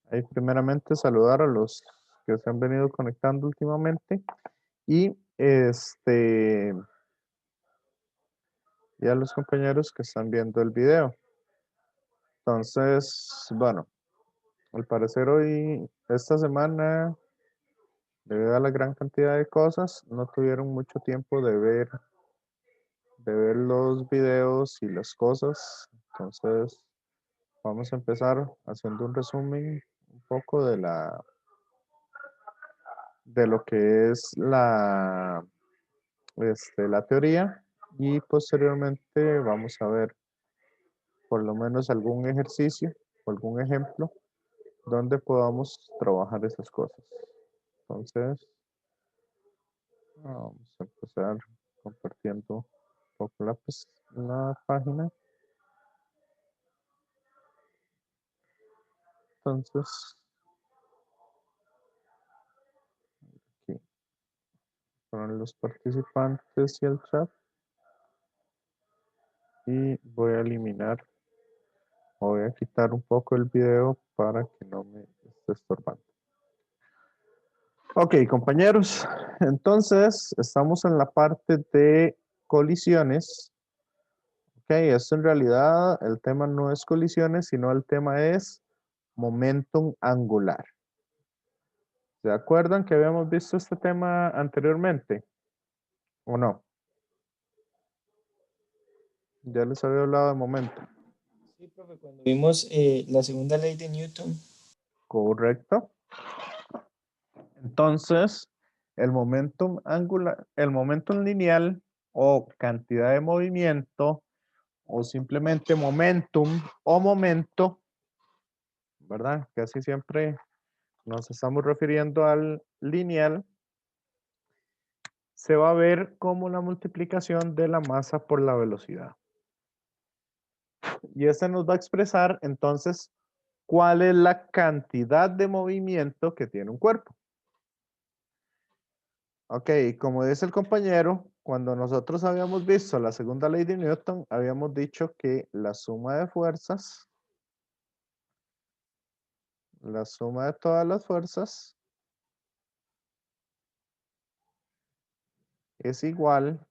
Ahí primeramente saludar a los que se han venido conectando últimamente y y a los compañeros que están viendo el video. Entonces, bueno, al parecer hoy, esta semana, debido a la gran cantidad de cosas, no tuvieron mucho tiempo de ver los videos y las cosas. Entonces, vamos a empezar haciendo un resumen un poco de lo que es la teoría y posteriormente vamos a ver por lo menos algún ejercicio o algún ejemplo donde podamos trabajar esas cosas. Entonces, vamos a empezar compartiendo un poco la página. Entonces, aquí fueron los participantes y el chat. Y voy a eliminar, voy a quitar un poco el video para que no me esté estorbando. Ok, compañeros, entonces estamos en la parte de colisiones. Ok, esto en realidad el tema no es colisiones, sino el tema es momentum angular. ¿Se acuerdan que habíamos visto este tema anteriormente? ¿O no? Ya les había hablado de momentum. Sí, profe, cuando vimos la segunda ley de Newton. Correcto. Entonces, el momentum angular, el momentum lineal o cantidad de movimiento o simplemente momentum o momento, ¿verdad? Casi siempre nos estamos refiriendo al lineal, se va a ver como la multiplicación de la masa por la velocidad. Y este nos va a expresar entonces cuál es la cantidad de movimiento que tiene un cuerpo. Ok, como dice el compañero, cuando nosotros habíamos visto la segunda ley de Newton, habíamos dicho que la suma de todas las fuerzas es igual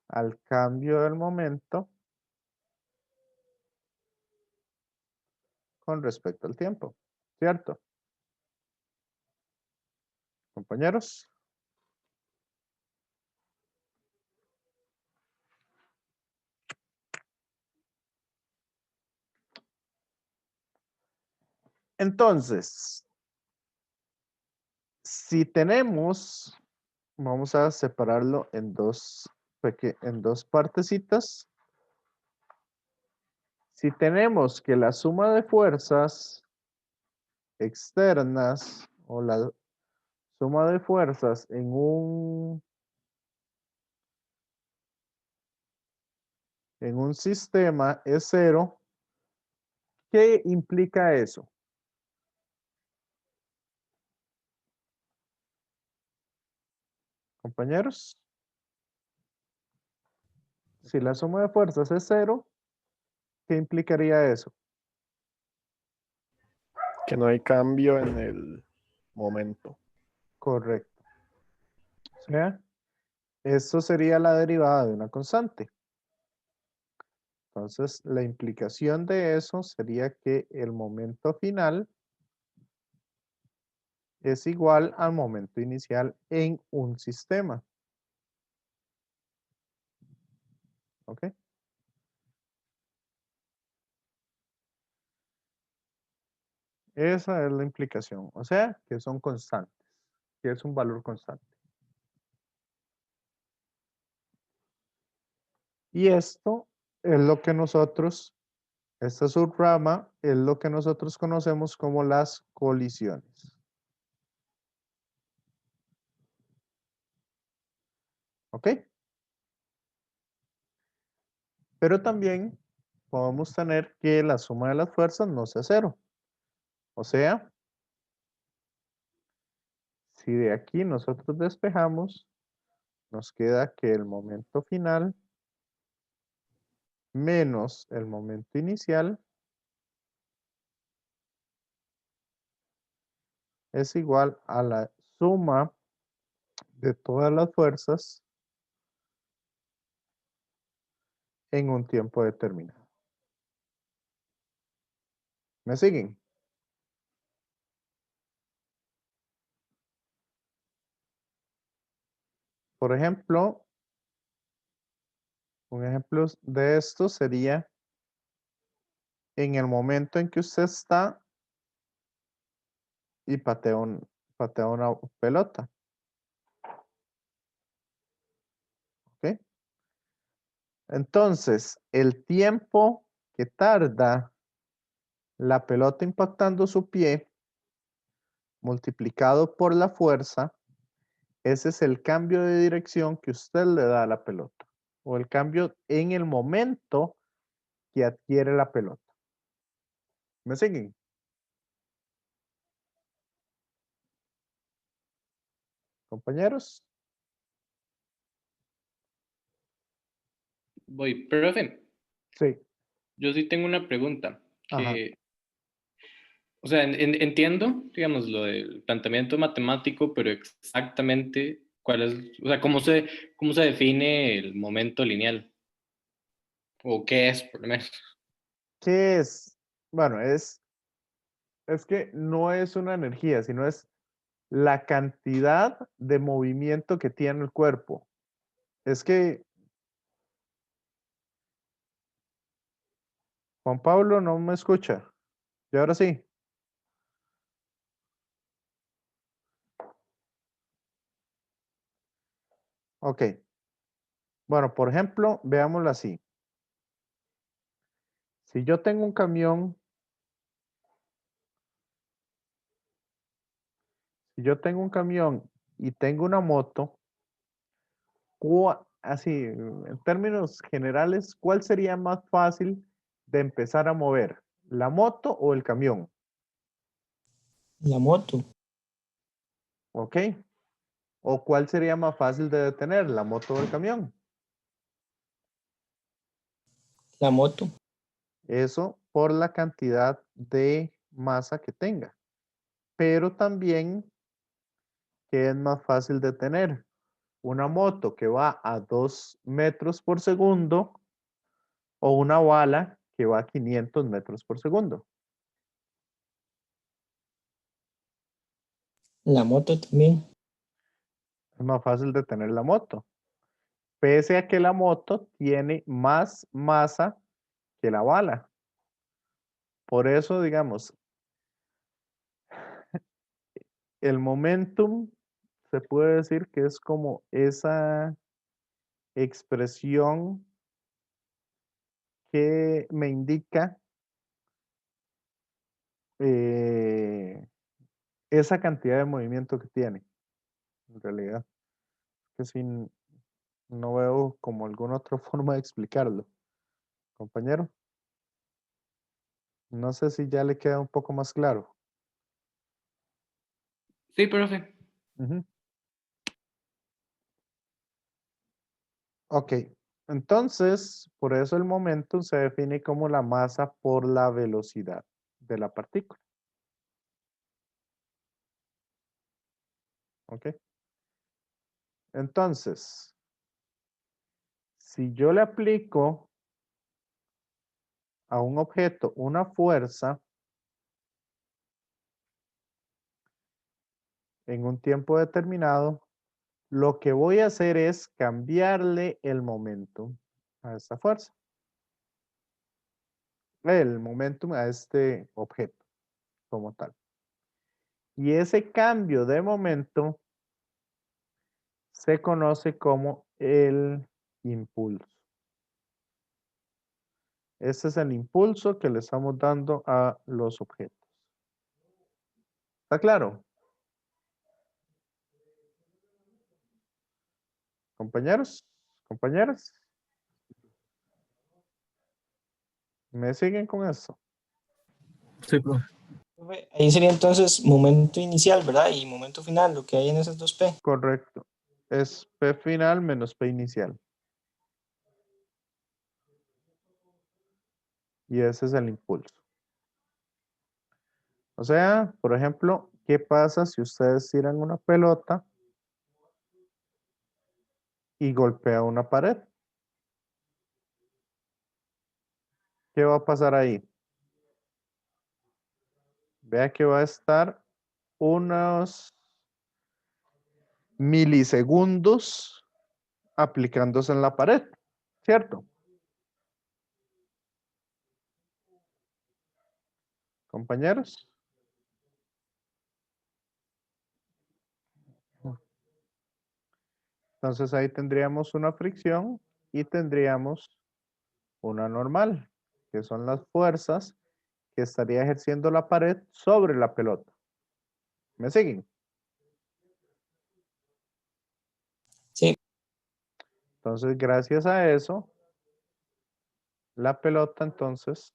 al cambio del momento con respecto al tiempo, ¿cierto? Compañeros. Entonces, si tenemos, vamos a separarlo en dos partecitas. Si tenemos que la suma de fuerzas externas o la suma de fuerzas en un sistema es cero, ¿qué implica eso? Compañeros, si la suma de fuerzas es cero, ¿qué implicaría eso? Que no hay cambio en el momento. Correcto. O sea, eso sería la derivada de una constante. Entonces, la implicación de eso sería que el momento final es igual al momento inicial en un sistema. ¿Ok? Esa es la implicación. O sea, que son constantes, que es un valor constante. Y esto es lo que nosotros, esta subrama es lo que nosotros conocemos como las colisiones. ¿Ok? Pero también podemos tener que la suma de las fuerzas no sea cero. O sea, si de aquí nosotros despejamos, nos queda que el momento final menos el momento inicial es igual a la suma de todas las fuerzas en un tiempo determinado. ¿Me siguen? Por ejemplo, un ejemplo de esto sería en el momento en que usted está y patea una pelota. ¿Ok? Entonces, el tiempo que tarda la pelota impactando su pie multiplicado por la fuerza, ese es el cambio de dirección que usted le da a la pelota o el cambio en el momento que adquiere la pelota. ¿Me siguen? Compañeros. Voy, profe, Sí. yo sí tengo una pregunta Ajá. o sea, entiendo, digamos, lo del planteamiento matemático, pero exactamente cuál es, o sea, cómo se define el momento lineal, o qué es, por lo menos. ¿Qué es? Bueno, es que no es una energía, sino es la cantidad de movimiento que tiene el cuerpo. Es que Juan Pablo no me escucha. Y ahora sí. Ok. Bueno, por ejemplo, veámoslo así. Si yo tengo un camión, si yo tengo un camión y tengo una moto, así, en términos generales, ¿cuál sería más fácil de empezar a mover? ¿La moto o el camión? La moto. ¿Ok? ¿O cuál sería más fácil de detener? ¿La moto o el camión? La moto. Eso por la cantidad de masa que tenga. Pero también, ¿qué es más fácil de tener? Una moto que va a 2 metros por segundo o una bala que va a 500 metros por segundo. La moto también. Es más fácil de tener la moto. Pese a que la moto tiene más masa que la bala. Por eso, digamos, el momentum se puede decir que es como esa expresión que me indica eh, esa cantidad de movimiento que tiene, en realidad. Que si no veo como alguna otra forma de explicarlo. Compañero, no sé si ya le queda un poco más claro. Sí, profe. Ujú. Ok, entonces, por eso el momento se define como la masa por la velocidad de la partícula. Ok, entonces, si yo le aplico a un objeto una fuerza en un tiempo determinado, lo que voy a hacer es cambiarle el momento a esta fuerza. El momentum a este objeto como tal. Y ese cambio de momento se conoce como el impulso. Este es el impulso que le estamos dando a los objetos. ¿Está claro? Compañeros, compañeras, ¿me siguen con eso? Sí, profe. Profe, ahí sería entonces momento inicial, ¿verdad? Y momento final, lo que hay en esas dos P. Correcto. Es P final menos P inicial. Y ese es el impulso. O sea, por ejemplo, ¿qué pasa si ustedes tiran una pelota y golpea una pared? ¿Qué va a pasar ahí? Vea que va a estar unos milisegundos aplicándose en la pared, ¿cierto? Compañeros. Entonces ahí tendríamos una fricción y tendríamos una normal, que son las fuerzas que estaría ejerciendo la pared sobre la pelota. ¿Me siguen? Sí, Entonces, gracias a eso, la pelota entonces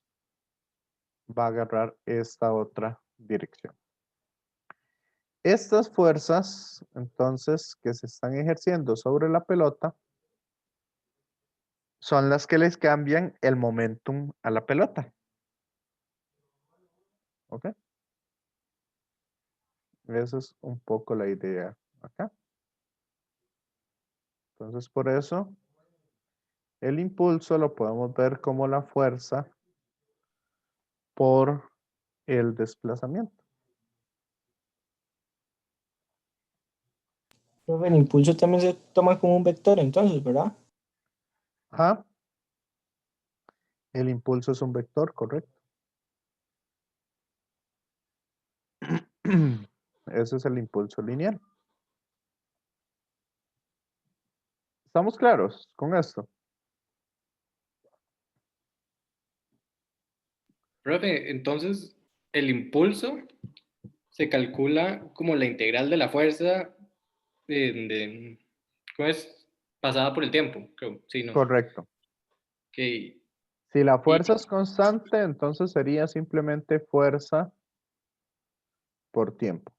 va a agarrar esta otra dirección. Estas fuerzas, entonces, que se están ejerciendo sobre la pelota, son las que les cambian el momentum a la pelota. ¿Ok? Esa es un poco la idea acá. Entonces, por eso, el impulso lo podemos ver como la fuerza por el desplazamiento. profe, el impulso también se toma como un vector entonces, ¿verdad? Ajá. El impulso es un vector, correcto. Ese es el impulso lineal. ¿Estamos claros con esto? Profe, entonces el impulso se calcula como la integral de la fuerza ¿cómo es? Pasada por el tiempo, creo. Sí, no. Correcto. Ok. Si la Y, fuerza es constante, entonces sería simplemente fuerza por tiempo.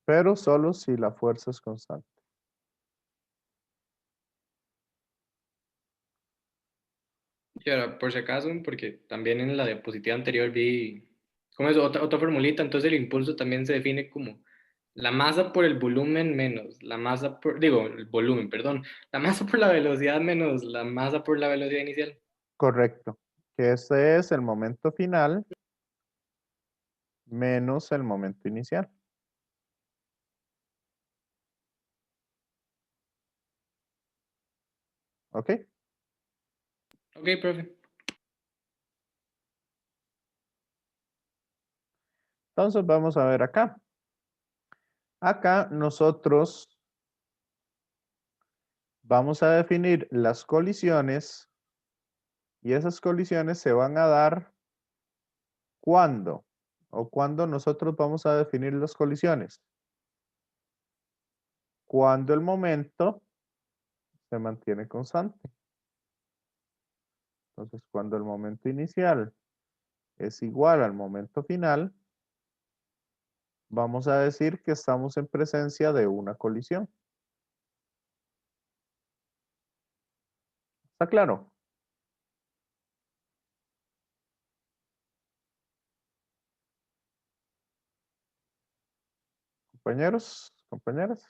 Pero solo si la fuerza es constante. y ahora, por si acaso, porque también en la diapositiva anterior vi, ¿cómo es? Otra formulita, entonces el impulso también se define como la masa por el volumen menos la masa por, digo, el volumen, perdón, la masa por la velocidad menos la masa por la velocidad inicial. Correcto. Que este es el momento final menos el momento inicial. ¿Ok? Ok, profe. Entonces vamos a ver acá. Acá nosotros vamos a definir las colisiones y esas colisiones se van a dar ¿cuándo? ¿O cuándo nosotros vamos a definir las colisiones? Cuando el momento se mantiene constante. Entonces, cuando el momento inicial es igual al momento final, vamos a decir que estamos en presencia de una colisión. ¿Está claro? Compañeros, compañeras.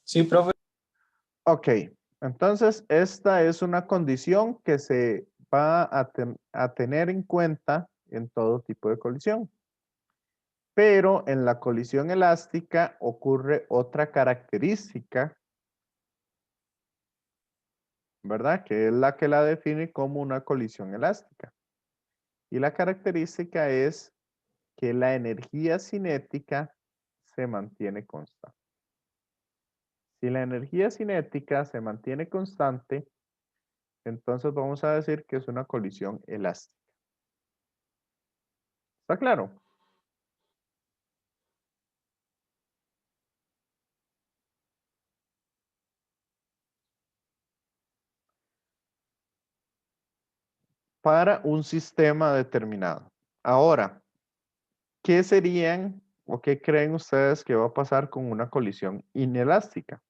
Sí, profe. Ok, entonces esta es una condición que se va a tener en cuenta en todo tipo de colisión. Pero en la colisión elástica ocurre otra característica, ¿verdad? Que es la que la define como una colisión elástica. Y la característica es que la energía cinética se mantiene constante. Si la energía cinética se mantiene constante, entonces vamos a decir que es una colisión elástica. ¿Está claro? Para un sistema determinado. Ahora, ¿qué serían o qué creen ustedes que va a pasar con una colisión inelástica?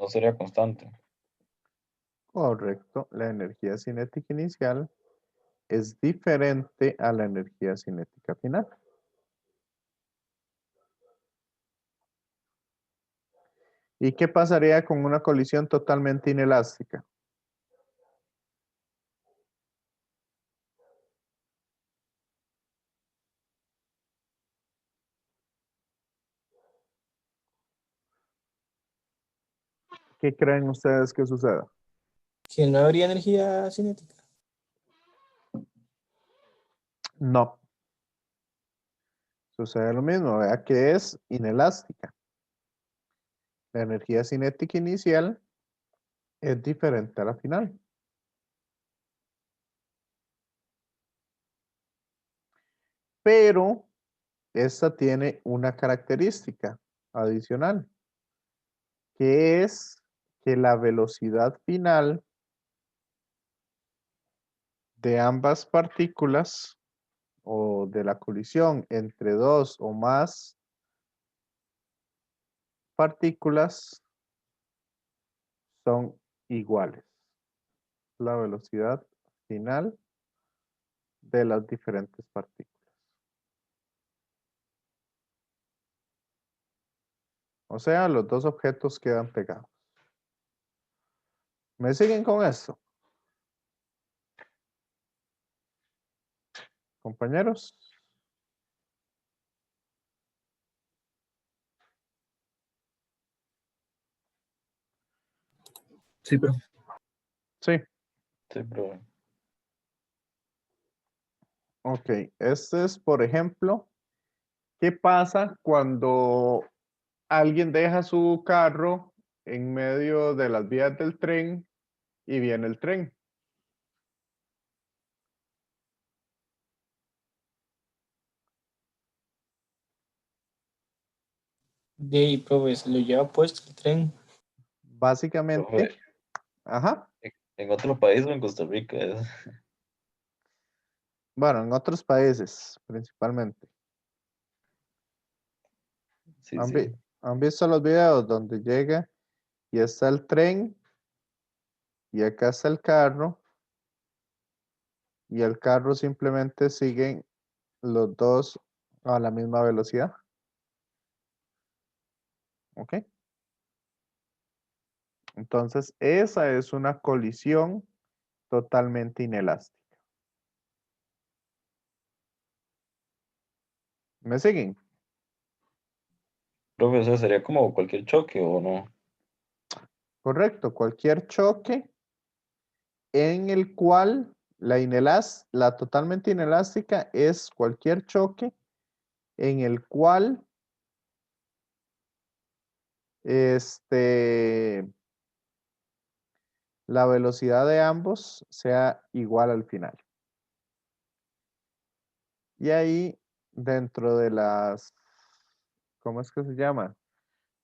No sería constante. Correcto. La energía cinética inicial es diferente a la energía cinética final. ¿Y qué pasaría con una colisión totalmente inelástica? ¿Qué creen ustedes que suceda? Que no habría energía cinética. No. Sucede lo mismo, vea que es inelástica. La energía cinética inicial es diferente a la final. Pero esta tiene una característica adicional, que es que la velocidad final de ambas partículas o de la colisión entre dos o más partículas son iguales. La velocidad final de las diferentes partículas. O sea, los dos objetos quedan pegados. ¿Me siguen con esto? Compañeros. Sí, profe. Sí. Sí, profe. Ok. Este es, por ejemplo, ¿qué pasa cuando alguien deja su carro en medio de las vías del tren y viene el tren? De ahí, profe, se lo lleva puesto el tren. Básicamente, Profe, ajá. en otro país o en Costa Rica. Bueno, en otros países principalmente. Sí, ¿Han, sí. han visto los videos donde llega y está el tren y acá está el carro y el carro simplemente siguen los dos a la misma velocidad? ¿Ok? Entonces, esa es una colisión totalmente inelástica. ¿Me siguen? Profe, o sea, sería como cualquier choque o no. Correcto. Cualquier choque en el cual la totalmente inelástica es cualquier choque en el cual este, la velocidad de ambos sea igual al final. Y ahí, dentro de las, ¿cómo es que se llama?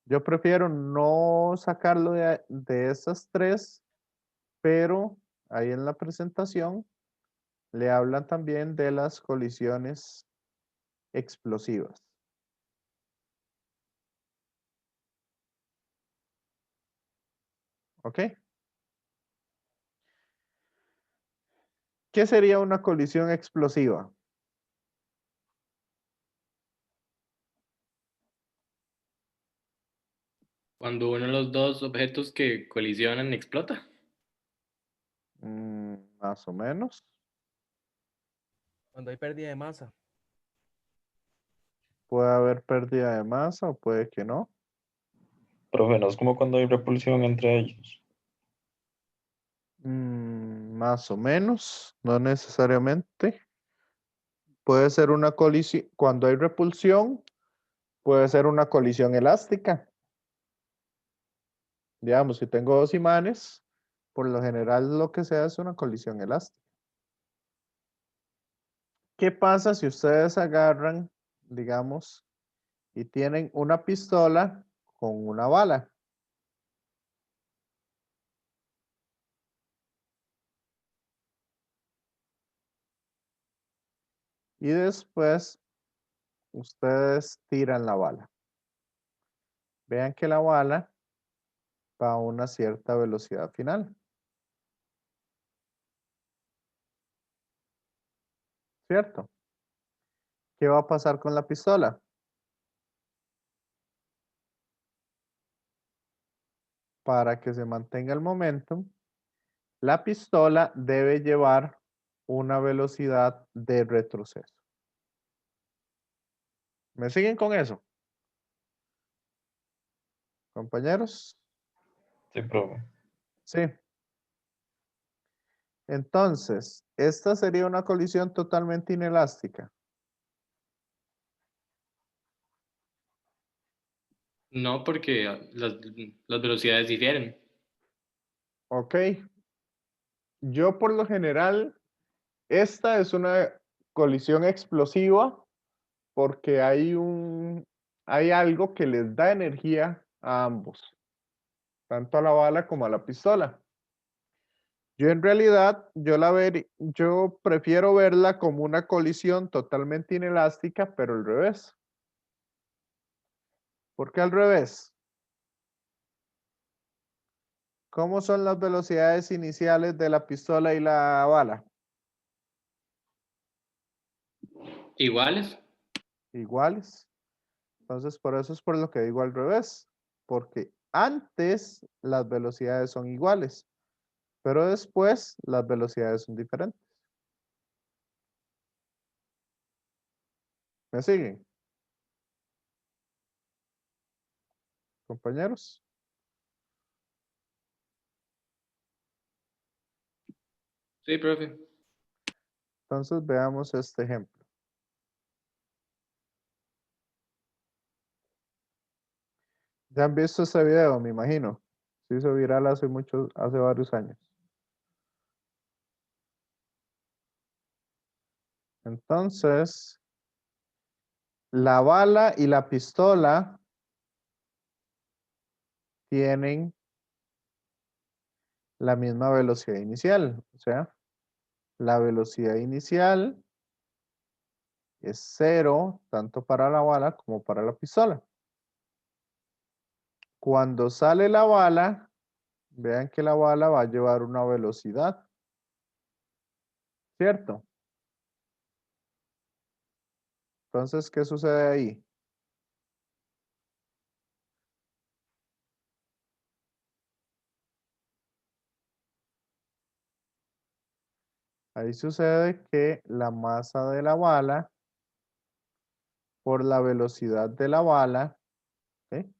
Yo prefiero no sacarlo de esas tres, pero ahí en la presentación le hablan también de las colisiones explosivas. ¿Ok? ¿Qué sería una colisión explosiva? Cuando uno de los dos objetos que colisionan explota. Más o menos. Cuando hay pérdida de masa. Puede haber pérdida de masa o puede que no. Profe, no es como cuando hay repulsión entre ellos. Más o menos, no necesariamente. Puede ser una colisión, cuando hay repulsión, puede ser una colisión elástica. Digamos, si tengo dos imanes, por lo general lo que se hace es una colisión elástica. ¿Qué pasa si ustedes agarran, digamos, y tienen una pistola con una bala? Y después ustedes tiran la bala. Vean que la bala va a una cierta velocidad final. ¿Cierto? ¿Qué va a pasar con la pistola? Para que se mantenga el momentum, la pistola debe llevar una velocidad de retroceso. ¿Me siguen con eso, compañeros? Sí, profe. Sí. Entonces, esta sería una colisión totalmente inelástica. No, porque las velocidades difieren. Ok. Yo por lo general, esta es una colisión explosiva porque hay algo que les da energía a ambos, tanto a la bala como a la pistola. Yo en realidad, yo prefiero verla como una colisión totalmente inelástica, pero al revés. ¿Por qué al revés? ¿Cómo son las velocidades iniciales de la pistola y la bala? Iguales. Iguales. Entonces, por eso es por lo que digo al revés, porque antes las velocidades son iguales, pero después las velocidades son diferentes. ¿Me siguen, compañeros? Sí, profe. Entonces, veamos este ejemplo. Ya han visto este video, me imagino. Se hizo viral hace varios años. Entonces, la bala y la pistola tienen la misma velocidad inicial. O sea, la velocidad inicial es 0, tanto para la bala como para la pistola. Cuando sale la bala, vean que la bala va a llevar una velocidad, ¿cierto? Entonces, ¿qué sucede ahí? Ahí sucede que la masa de la bala por la velocidad de la bala, ¿sí?,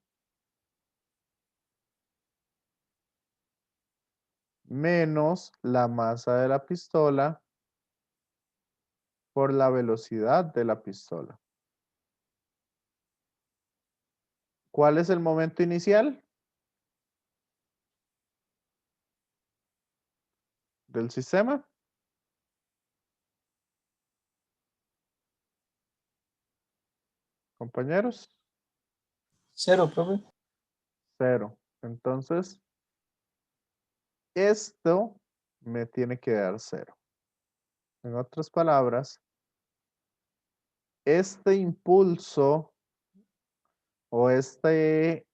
menos la masa de la pistola por la velocidad de la pistola. ¿Cuál es el momento inicial del sistema? Compañeros, 0, profe. 0. Entonces, esto me tiene que dar 0. En otras palabras, este impulso o esta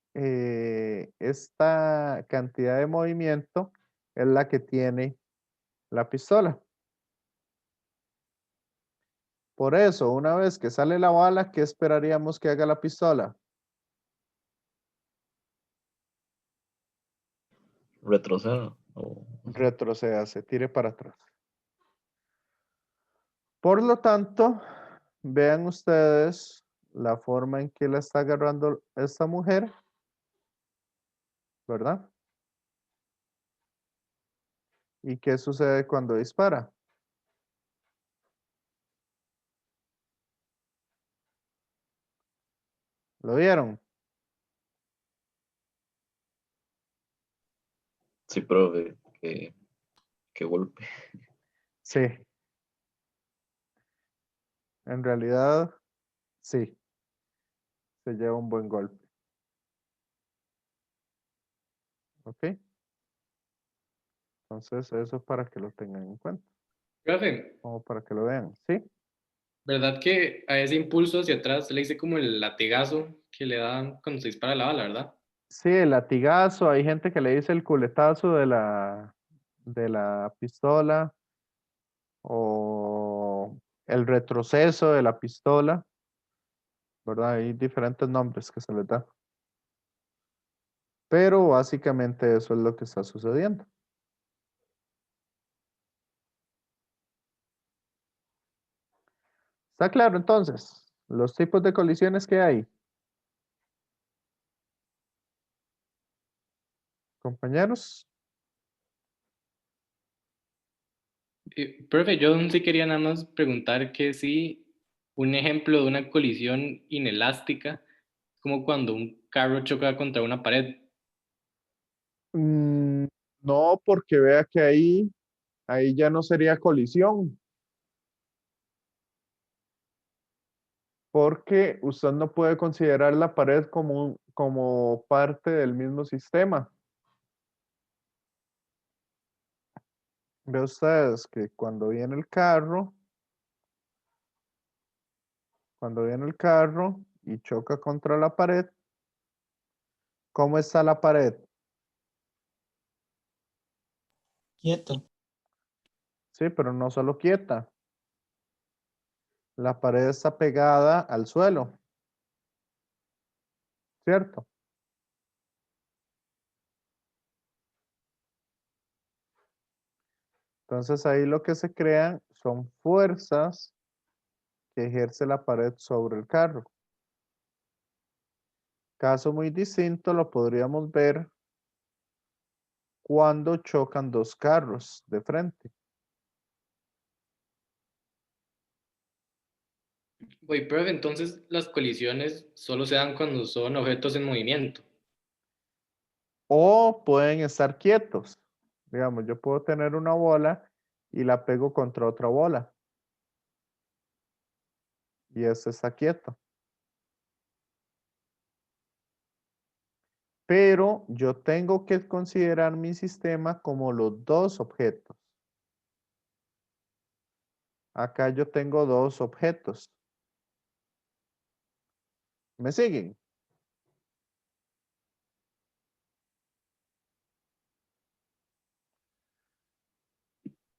cantidad de movimiento es la que tiene la pistola. Por eso, una vez que sale la bala, ¿qué esperaríamos que haga la pistola? Retroceda. Retroceda, se tire para atrás. Por lo tanto, vean ustedes la forma en que la está agarrando esta mujer, ¿verdad? ¿Y qué sucede cuando dispara? ¿Lo vieron? Sí, profe. Qué golpe. Sí, en realidad, sí, se lleva un buen golpe. ¿Ok? Entonces, eso para que lo tengan en cuenta, Profe, como para que lo vean, ¿sí? ¿verdad que a ese impulso hacia atrás se le dice como el latigazo que le dan cuando se dispara la bala, verdad? Sí, el latigazo, hay gente que le dice el culetazo de la pistola o el retroceso de la pistola, ¿verdad? Hay diferentes nombres que se les da. Pero básicamente eso es lo que está sucediendo. ¿Está claro entonces? Los tipos de colisiones que hay. Compañeros. Profe, yo sí quería nada más preguntar que si un ejemplo de una colisión inelástica es como cuando un carro choca contra una pared. Mm, no, porque vea que ahí ya no sería colisión, porque usted no puede considerar la pared como parte del mismo sistema. Ve ustedes que cuando viene el carro y choca contra la pared, ¿cómo está la pared? Quieto. Sí, pero no solo quieta. La pared está pegada al suelo, ¿cierto? Entonces ahí lo que se crean son fuerzas que ejerce la pared sobre el carro. Caso muy distinto lo podríamos ver cuando chocan dos carros de frente. Oye, profe, entonces las colisiones solo se dan cuando son objetos en movimiento. O pueden estar quietos. Digamos, yo puedo tener una bola y la pego contra otra bola. Y ese está quieto. Pero yo tengo que considerar mi sistema como los dos objetos. Acá yo tengo dos objetos. ¿Me siguen?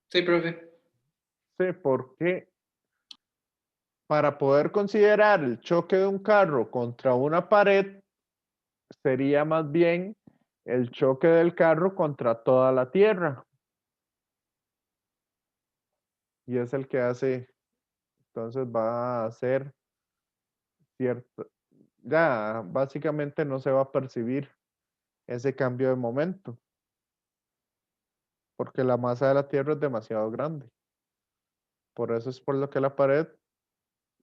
Sí, profe. Sí, porque para poder considerar el choque de un carro contra una pared, sería más bien el choque del carro contra toda la tierra. Y es el que hace, entonces va a ser cierto, ya básicamente no se va a percibir ese cambio de momento, porque la masa de la tierra es demasiado grande. Por eso es por lo que la pared,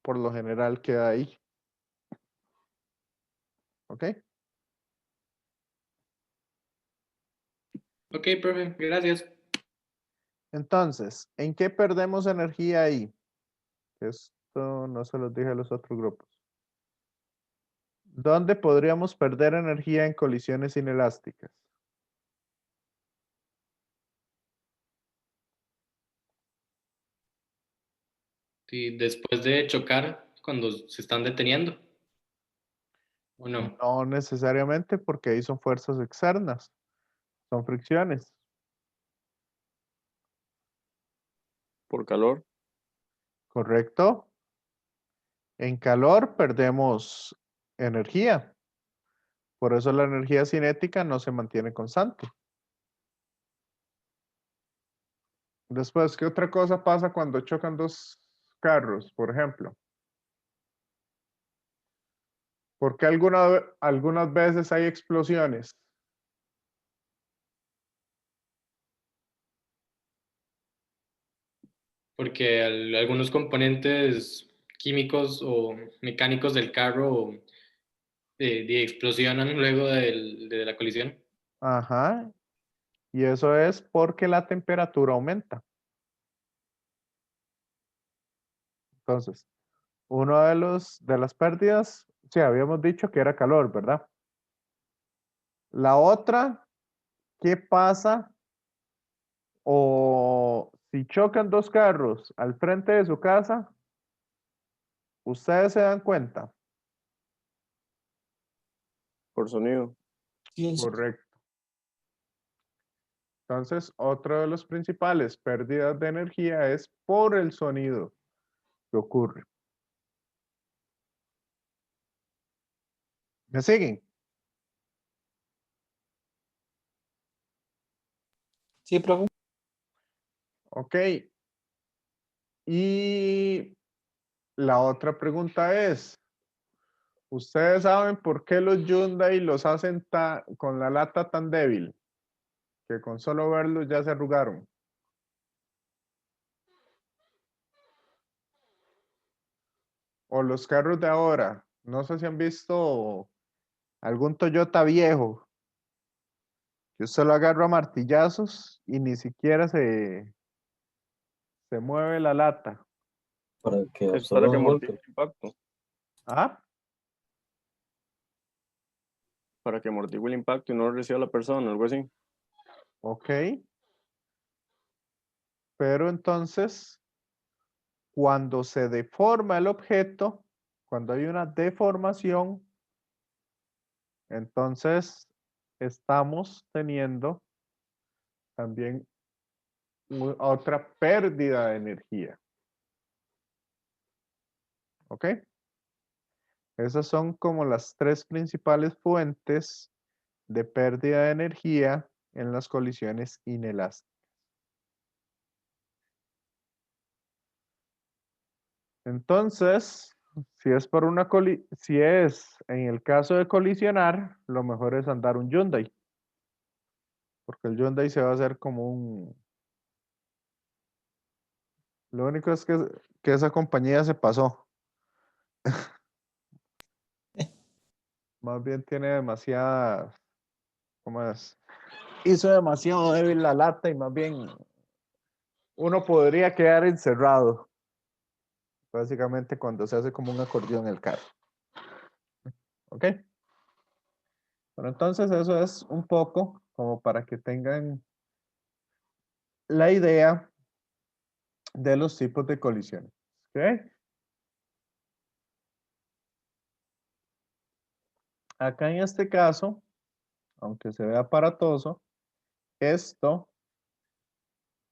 por lo general, queda ahí. ¿Ok? Ok, profe, gracias. Entonces, ¿en qué perdemos energía ahí? Esto no se los dije a los otros grupos. ¿Dónde podríamos perder energía en colisiones inelásticas? Sí, después de chocar, cuando se están deteniendo, ¿o no? No necesariamente porque ahí son fuerzas externas, son fricciones. Por calor. ¿Correcto? En calor perdemos energía. Por eso la energía cinética no se mantiene constante. Después, ¿qué otra cosa pasa cuando chocan dos carros, por ejemplo? ¿Por qué algunas veces hay explosiones? Porque algunos componentes químicos o mecánicos del carro explosionan luego de la colisión. Ajá. Y eso es porque la temperatura aumenta. Entonces, uno de las pérdidas, sí, habíamos dicho que era calor, ¿verdad? La otra, ¿qué pasa? O si chocan dos carros al frente de su casa, ustedes se dan cuenta. Por sonido. Sí, sí. Correcto. Entonces, otro de los principales pérdidas de energía es por el sonido que ocurre. ¿Me siguen? Sí, profe. Ok. Y la otra pregunta es, ¿ustedes saben por qué los Hyundai los hacen con la lata tan débil? Que con solo verlos ya se arrugaron. O los carros de ahora. No sé si han visto algún Toyota viejo que usted lo agarra a martillazos y ni siquiera se mueve la lata. Para que Es para absorban que el amortigue golpe. el impacto. ¿Ah? Para que amortigue el impacto y no lo reciba la persona, algo así. Ok. Pero entonces, cuando se deforma el objeto, cuando hay una deformación, entonces estamos teniendo también otra pérdida de energía. ¿Ok? Esas son como las tres principales fuentes de pérdida de energía en las colisiones inelásticas. Entonces, si es en el caso de colisionar, lo mejor es andar un Hyundai, porque el Hyundai se va a hacer como un... Lo único es que esa compañía se pasó. Más bien tiene demasiada, ¿cómo es? Hizo demasiado débil la lata y más bien uno podría quedar encerrado, básicamente cuando se hace como un acordeón el carro. ¿Ok? Bueno, entonces eso es un poco como para que tengan la idea de los tipos de colisiones. ¿Ok? Acá en este caso, aunque se vea aparatoso, esto,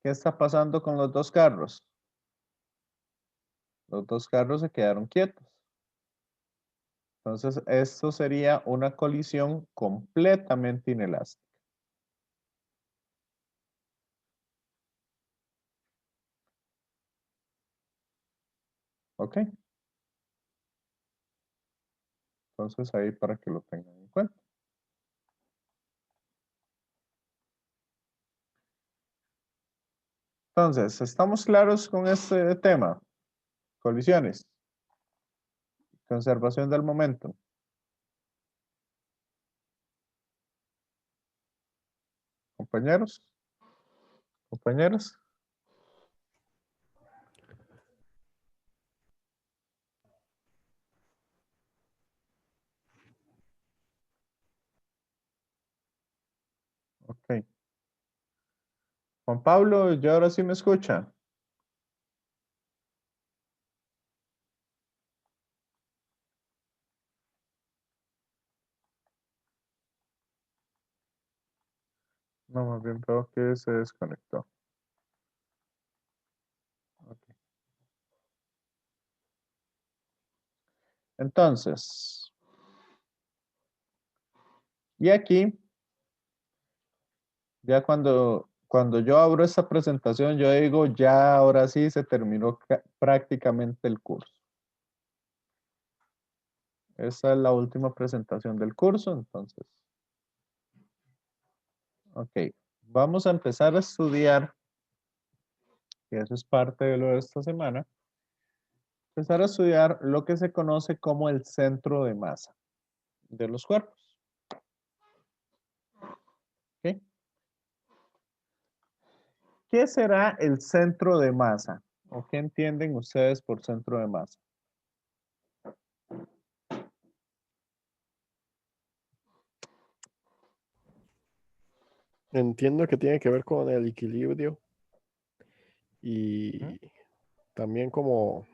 ¿qué está pasando con los dos carros? Los dos carros se quedaron quietos. Entonces, esto sería una colisión completamente inelástica. ¿Ok? Entonces, ahí para que lo tengan en cuenta. Entonces, ¿estamos claros con este tema? Colisiones. Conservación del momento. Compañeros. Compañeros. Ok. Juan Pablo, ¿ya ahora sí me escucha? No, más bien veo que se desconectó. Ok. Entonces, y aquí, ya cuando yo abro esta presentación, yo digo, ya ahora sí se terminó prácticamente el curso. Esa es la última presentación del curso, entonces. Ok, vamos a empezar a estudiar, y eso es parte de lo de esta semana, empezar a estudiar lo que se conoce como el centro de masa de los cuerpos. ¿Ok? ¿Qué será el centro de masa? ¿O qué entienden ustedes por centro de masa? Entiendo que tiene que ver con el equilibrio Ujú. y también como,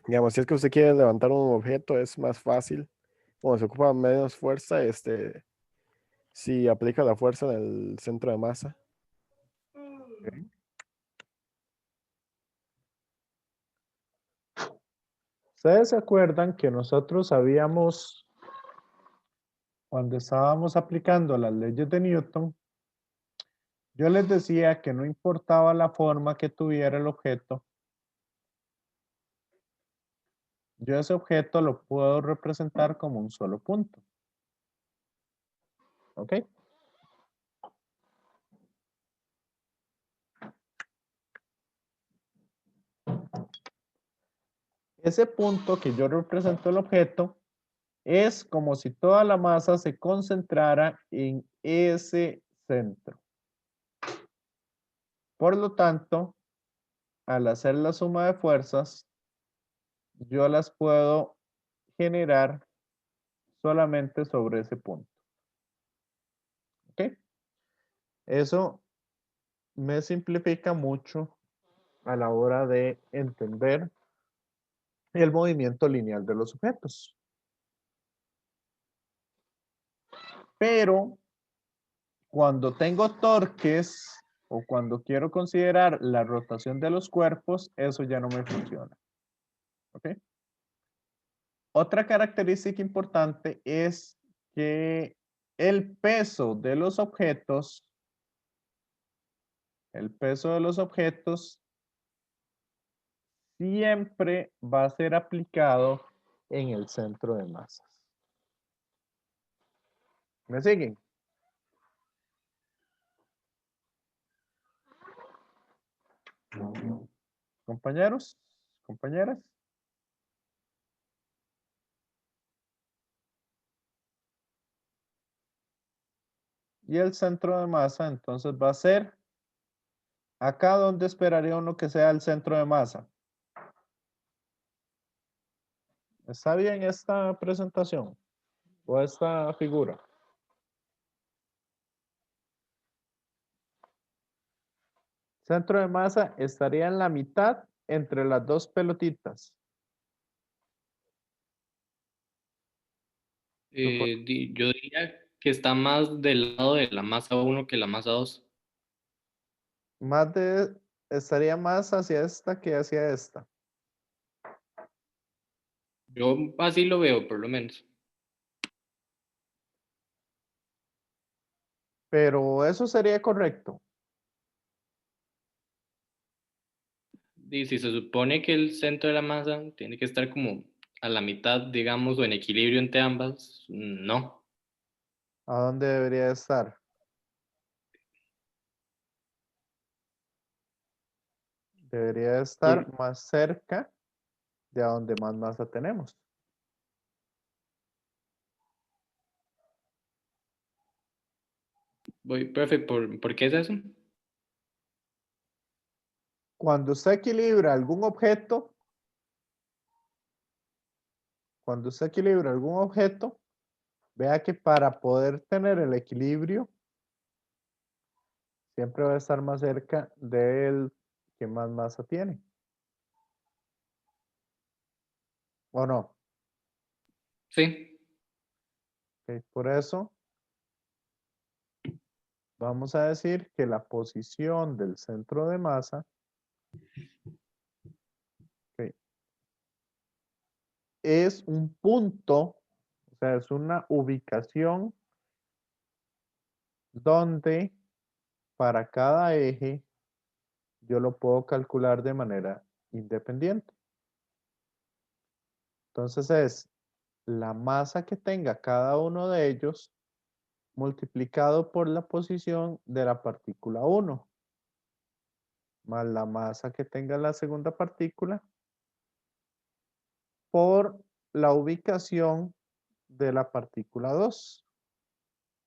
digamos, si es que usted quiere levantar un objeto, es más fácil, como se ocupa menos fuerza, Si aplica la fuerza del centro de masa. Ustedes se acuerdan que nosotros habíamos, cuando estábamos aplicando las leyes de Newton, yo les decía que no importaba la forma que tuviera el objeto, yo ese objeto lo puedo representar como un solo punto. ¿Ok? Ese punto que yo represento el objeto es como si toda la masa se concentrara en ese centro. Por lo tanto, al hacer la suma de fuerzas, yo las puedo generar solamente sobre ese punto. ¿Ok? Eso me simplifica mucho a la hora de entender el movimiento lineal de los objetos. Pero cuando tengo torques o cuando quiero considerar la rotación de los cuerpos, eso ya no me funciona. ¿Ok? Otra característica importante es que el peso de los objetos, siempre va a ser aplicado en el centro de masas. ¿Me siguen? Compañeros, compañeras. Y el centro de masa entonces va a ser acá donde esperaría uno que sea el centro de masa. ¿Está bien esta presentación o esta figura? Centro de masa estaría en la mitad entre las dos pelotitas. Yo diría que está más del lado de la masa 1 que la masa 2. Estaría más hacia esta que hacia esta. Yo así lo veo, por lo menos. Pero eso sería correcto. Y si se supone que el centro de la masa tiene que estar como a la mitad, digamos, o en equilibrio entre ambas, no. ¿A dónde debería estar? Debería estar más cerca de a donde más masa tenemos. Profe, ¿por qué es eso? Cuando usted equilibra algún objeto, vea que para poder tener el equilibrio, siempre va a estar más cerca del que más masa tiene. ¿O no? Sí. Ok, por eso vamos a decir que la posición del centro de masa, ok, es un punto, o sea, es una ubicación donde para cada eje yo lo puedo calcular de manera independiente. Entonces es la masa que tenga cada uno de ellos multiplicado por la posición de la partícula 1, más la masa que tenga la segunda partícula por la ubicación de la partícula 2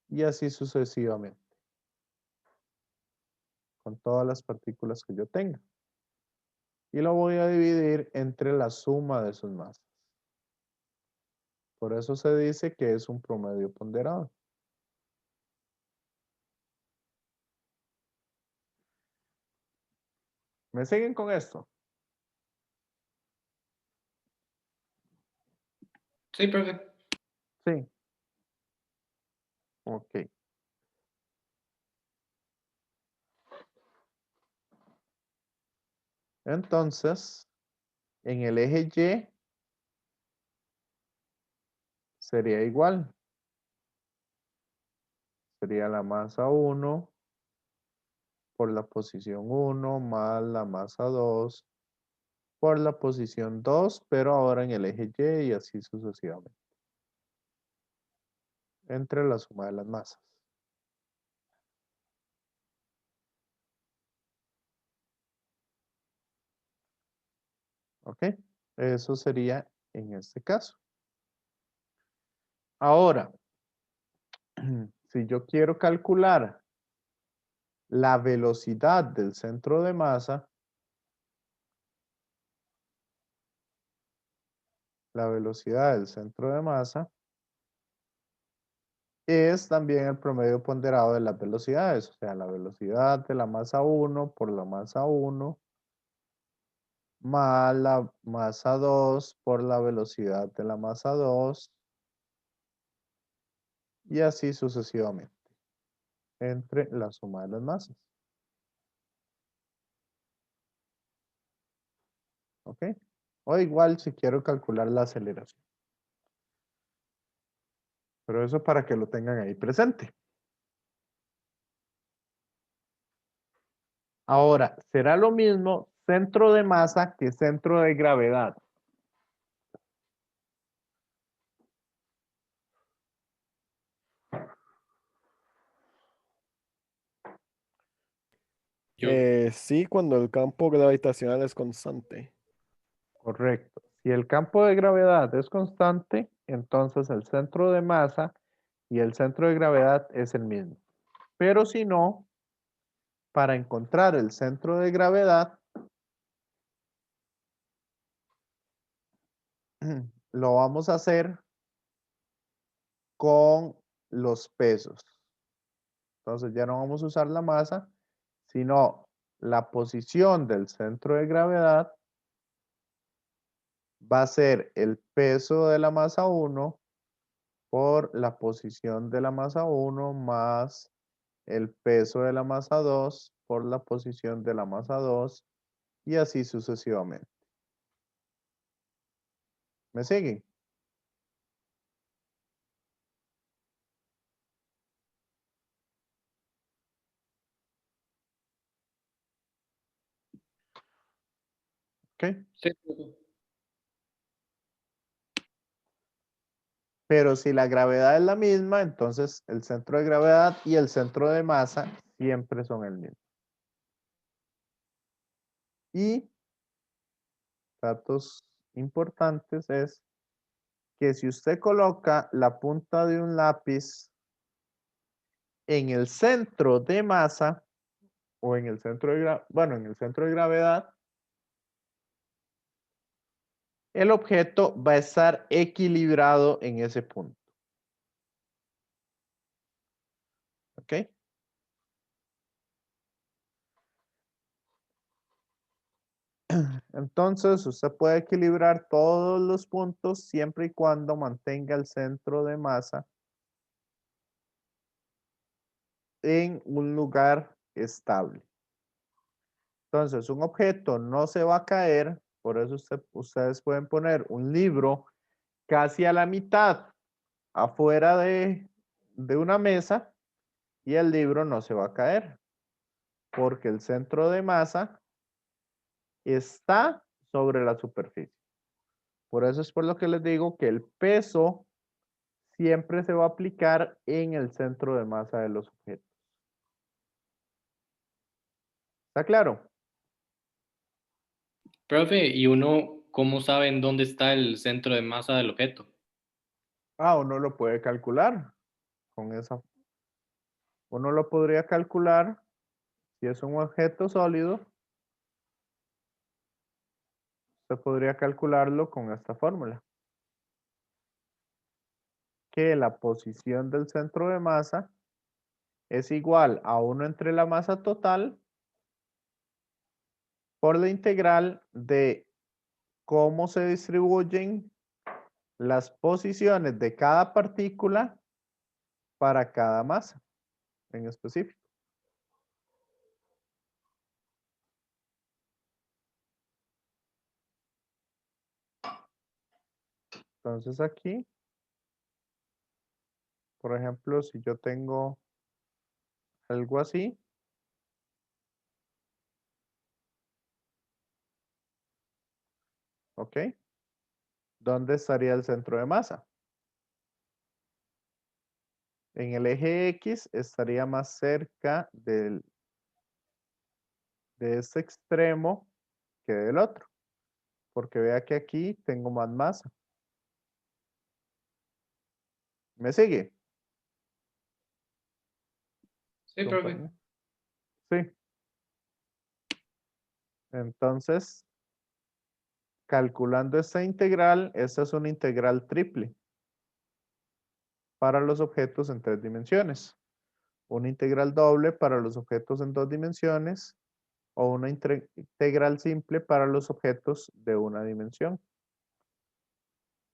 y así sucesivamente con todas las partículas que yo tenga. Y lo voy a dividir entre la suma de sus masas. Por eso se dice que es un promedio ponderado. ¿Me siguen con esto? Sí, profe. Sí. Ok. Entonces, en el eje Y sería igual. Sería la masa 1 por la posición 1 más la masa 2 por la posición 2, pero ahora en el eje Y y así sucesivamente. Entre la suma de las masas. ¿Ok? Eso sería en este caso. Ahora, si yo quiero calcular la velocidad del centro de masa, la velocidad del centro de masa es también el promedio ponderado de las velocidades, o sea, la velocidad de la masa 1 por la masa 1 más la masa 2 por la velocidad de la masa 2 y así sucesivamente entre la suma de las masas. ¿Ok? O igual si quiero calcular la aceleración. Pero eso para que lo tengan ahí presente. Ahora, será lo mismo centro de masa que centro de gravedad. Yo, Sí, cuando el campo gravitacional es constante. Correcto. Si el campo de gravedad es constante, entonces el centro de masa y el centro de gravedad es el mismo. Pero si no, para encontrar el centro de gravedad, lo vamos a hacer con los pesos. Entonces ya no vamos a usar la masa, sino la posición del centro de gravedad va a ser el peso de la masa 1 por la posición de la masa 1 más el peso de la masa 2 por la posición de la masa 2 y así sucesivamente. ¿Me siguen? ¿Ok? sí, Pero si la gravedad es la misma, entonces el centro de gravedad y el centro de masa siempre son el mismo. Y datos importantes es que si usted coloca la punta de un lápiz en el centro de masa o en el centro de, bueno, en el centro de gravedad, el objeto va a estar equilibrado en ese punto. ¿Ok? Entonces, usted puede equilibrar todos los puntos siempre y cuando mantenga el centro de masa en un lugar estable. Entonces, un objeto no se va a caer, por eso ustedes pueden poner un libro casi a la mitad afuera de una mesa y el libro no se va a caer, porque el centro de masa está sobre la superficie. Por eso es por lo que les digo que el peso siempre se va a aplicar en el centro de masa de los objetos. ¿Está claro? profe, ¿y uno cómo sabe en dónde está el centro de masa del objeto? Ah, uno lo puede calcular con esa. Uno lo podría calcular si es un objeto sólido. Se podría calcularlo con esta fórmula. Que la posición del centro de masa es igual a 1 entre la masa total por la integral de cómo se distribuyen las posiciones de cada partícula para cada masa en específico. Entonces aquí, por ejemplo, si yo tengo algo así, ¿ok? ¿Dónde estaría el centro de masa? En el eje X estaría más cerca de este extremo que del otro, porque vea que aquí tengo más masa. ¿Me sigue? Sí, profe. compañero? Sí. Entonces, calculando esta integral, esta es una integral triple para los objetos en 3 dimensiones. Una integral doble para los objetos en 2 dimensiones o una integral simple para los objetos de una dimensión.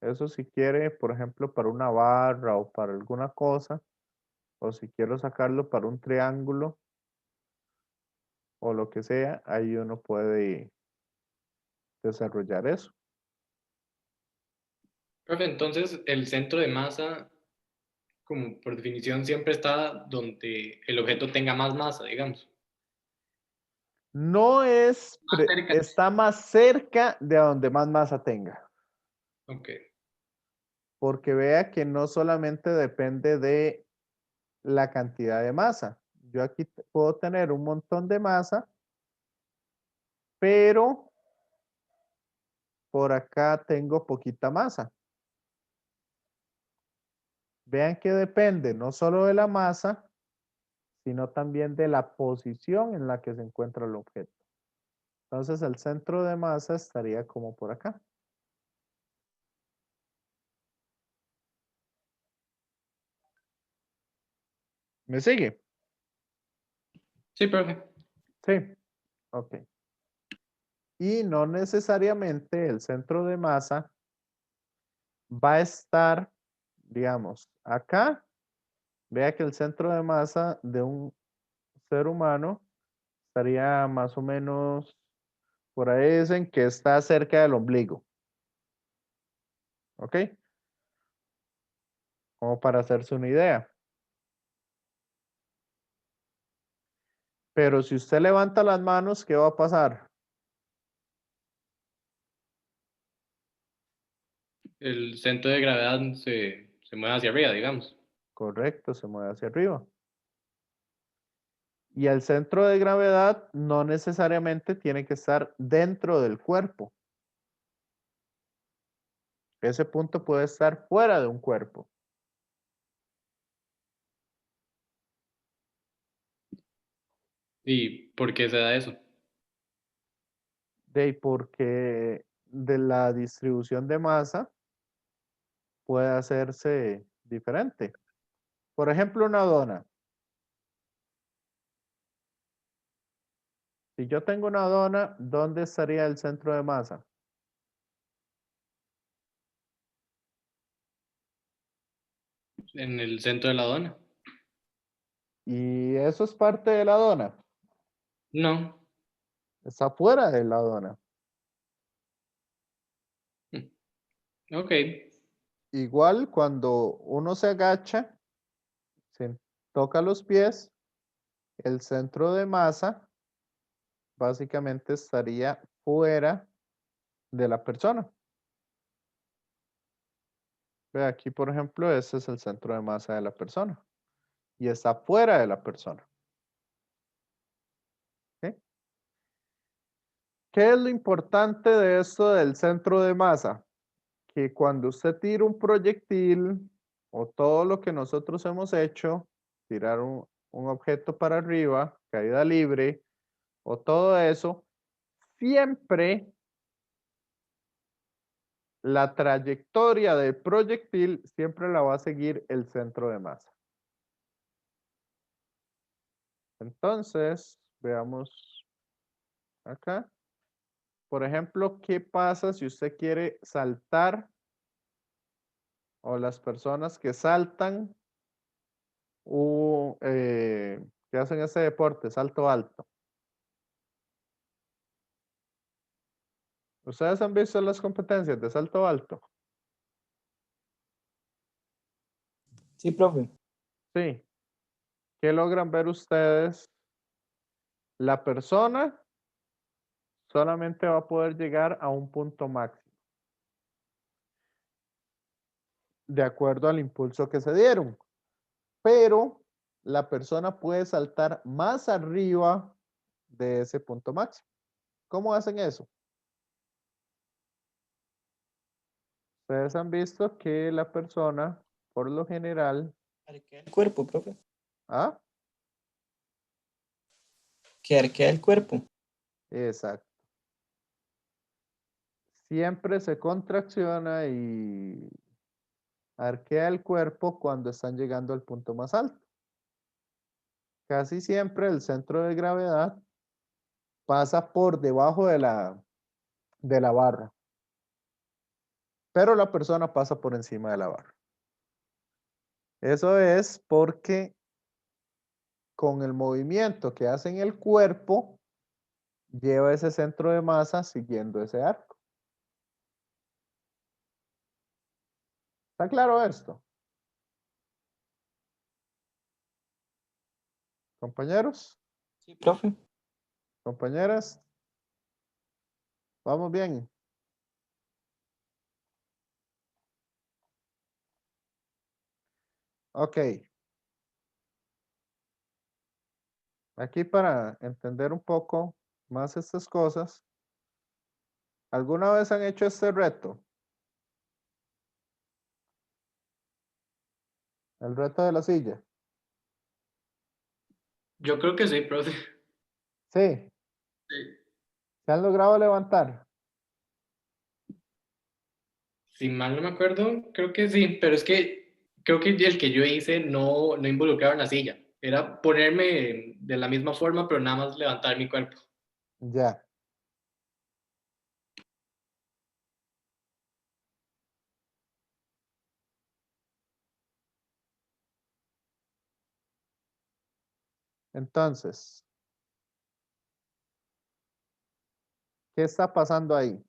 Eso si quiere, por ejemplo, para una barra o para alguna cosa, o si quiero sacarlo para un triángulo o lo que sea, ahí uno puede desarrollar eso. Profe, entonces el centro de masa, como por definición, siempre está donde el objeto tenga más masa, digamos. No es, Más cerca. está más cerca de donde más masa tenga, Ok. porque vea que no solamente depende de la cantidad de masa. Yo aquí puedo tener un montón de masa, pero por acá tengo poquita masa. Vean que depende no solo de la masa, sino también de la posición en la que se encuentra el objeto. Entonces el centro de masa estaría como por acá. ¿Me sigue? Sí, profe. Sí. Ok. Y no necesariamente el centro de masa va a estar, digamos, acá. Vea que el centro de masa de un ser humano estaría más o menos, por ahí dicen que está cerca del ombligo. ¿Ok? Como para hacerse una idea. Pero si usted levanta las manos, ¿qué va a pasar? El centro de gravedad se mueve hacia arriba, digamos. Correcto, se mueve hacia arriba. Y el centro de gravedad no necesariamente tiene que estar dentro del cuerpo. Ese punto puede estar fuera de un cuerpo. ¿Y por qué se da eso? Porque de la distribución de masa puede hacerse diferente. Por ejemplo, una dona. Si yo tengo una dona, ¿dónde estaría el centro de masa? En el centro de la dona. Y eso es parte de la dona. No. Está fuera de la dona. Ok. Igual cuando uno se agacha, se toca los pies, el centro de masa básicamente estaría fuera de la persona. Ve aquí, por ejemplo, ese es el centro de masa de la persona y está fuera de la persona. ¿Ok? ¿Qué es lo importante de esto del centro de masa? Que cuando usted tira un proyectil o todo lo que nosotros hemos hecho, tirar un objeto para arriba, caída libre o todo eso, siempre la trayectoria del proyectil siempre la va a seguir el centro de masa. Entonces, veamos acá. Por ejemplo, ¿qué pasa si usted quiere saltar o las personas que saltan o que hacen ese deporte, salto alto? ¿Ustedes han visto las competencias de salto alto? Sí, profe. Sí. ¿Qué logran ver ustedes? La persona solamente va a poder llegar a un punto máximo, de acuerdo al impulso que se dieron. Pero la persona puede saltar más arriba de ese punto máximo. ¿Cómo hacen eso? Ustedes han visto que la persona, por lo general, Arquea el cuerpo, profe. ¿ah? Que arquea el cuerpo. Exacto. Siempre se contracciona y arquea el cuerpo cuando están llegando al punto más alto. Casi siempre el centro de gravedad pasa por debajo de la barra, pero la persona pasa por encima de la barra. Eso es porque con el movimiento que hace en el cuerpo, lleva ese centro de masa siguiendo ese arco. ¿Está claro esto? Compañeros, Sí, profe. compañeras, vamos bien. Ok. Aquí para entender un poco más estas cosas, ¿alguna vez han hecho este reto? El reto de la silla. Yo creo que sí, profe. Sí. Sí. ¿Se han logrado levantar? Si mal no me acuerdo, creo que sí, pero es que creo que el que yo hice no involucraba en la silla. Era ponerme de la misma forma, pero nada más levantar mi cuerpo. Ya. Entonces, ¿qué está pasando ahí?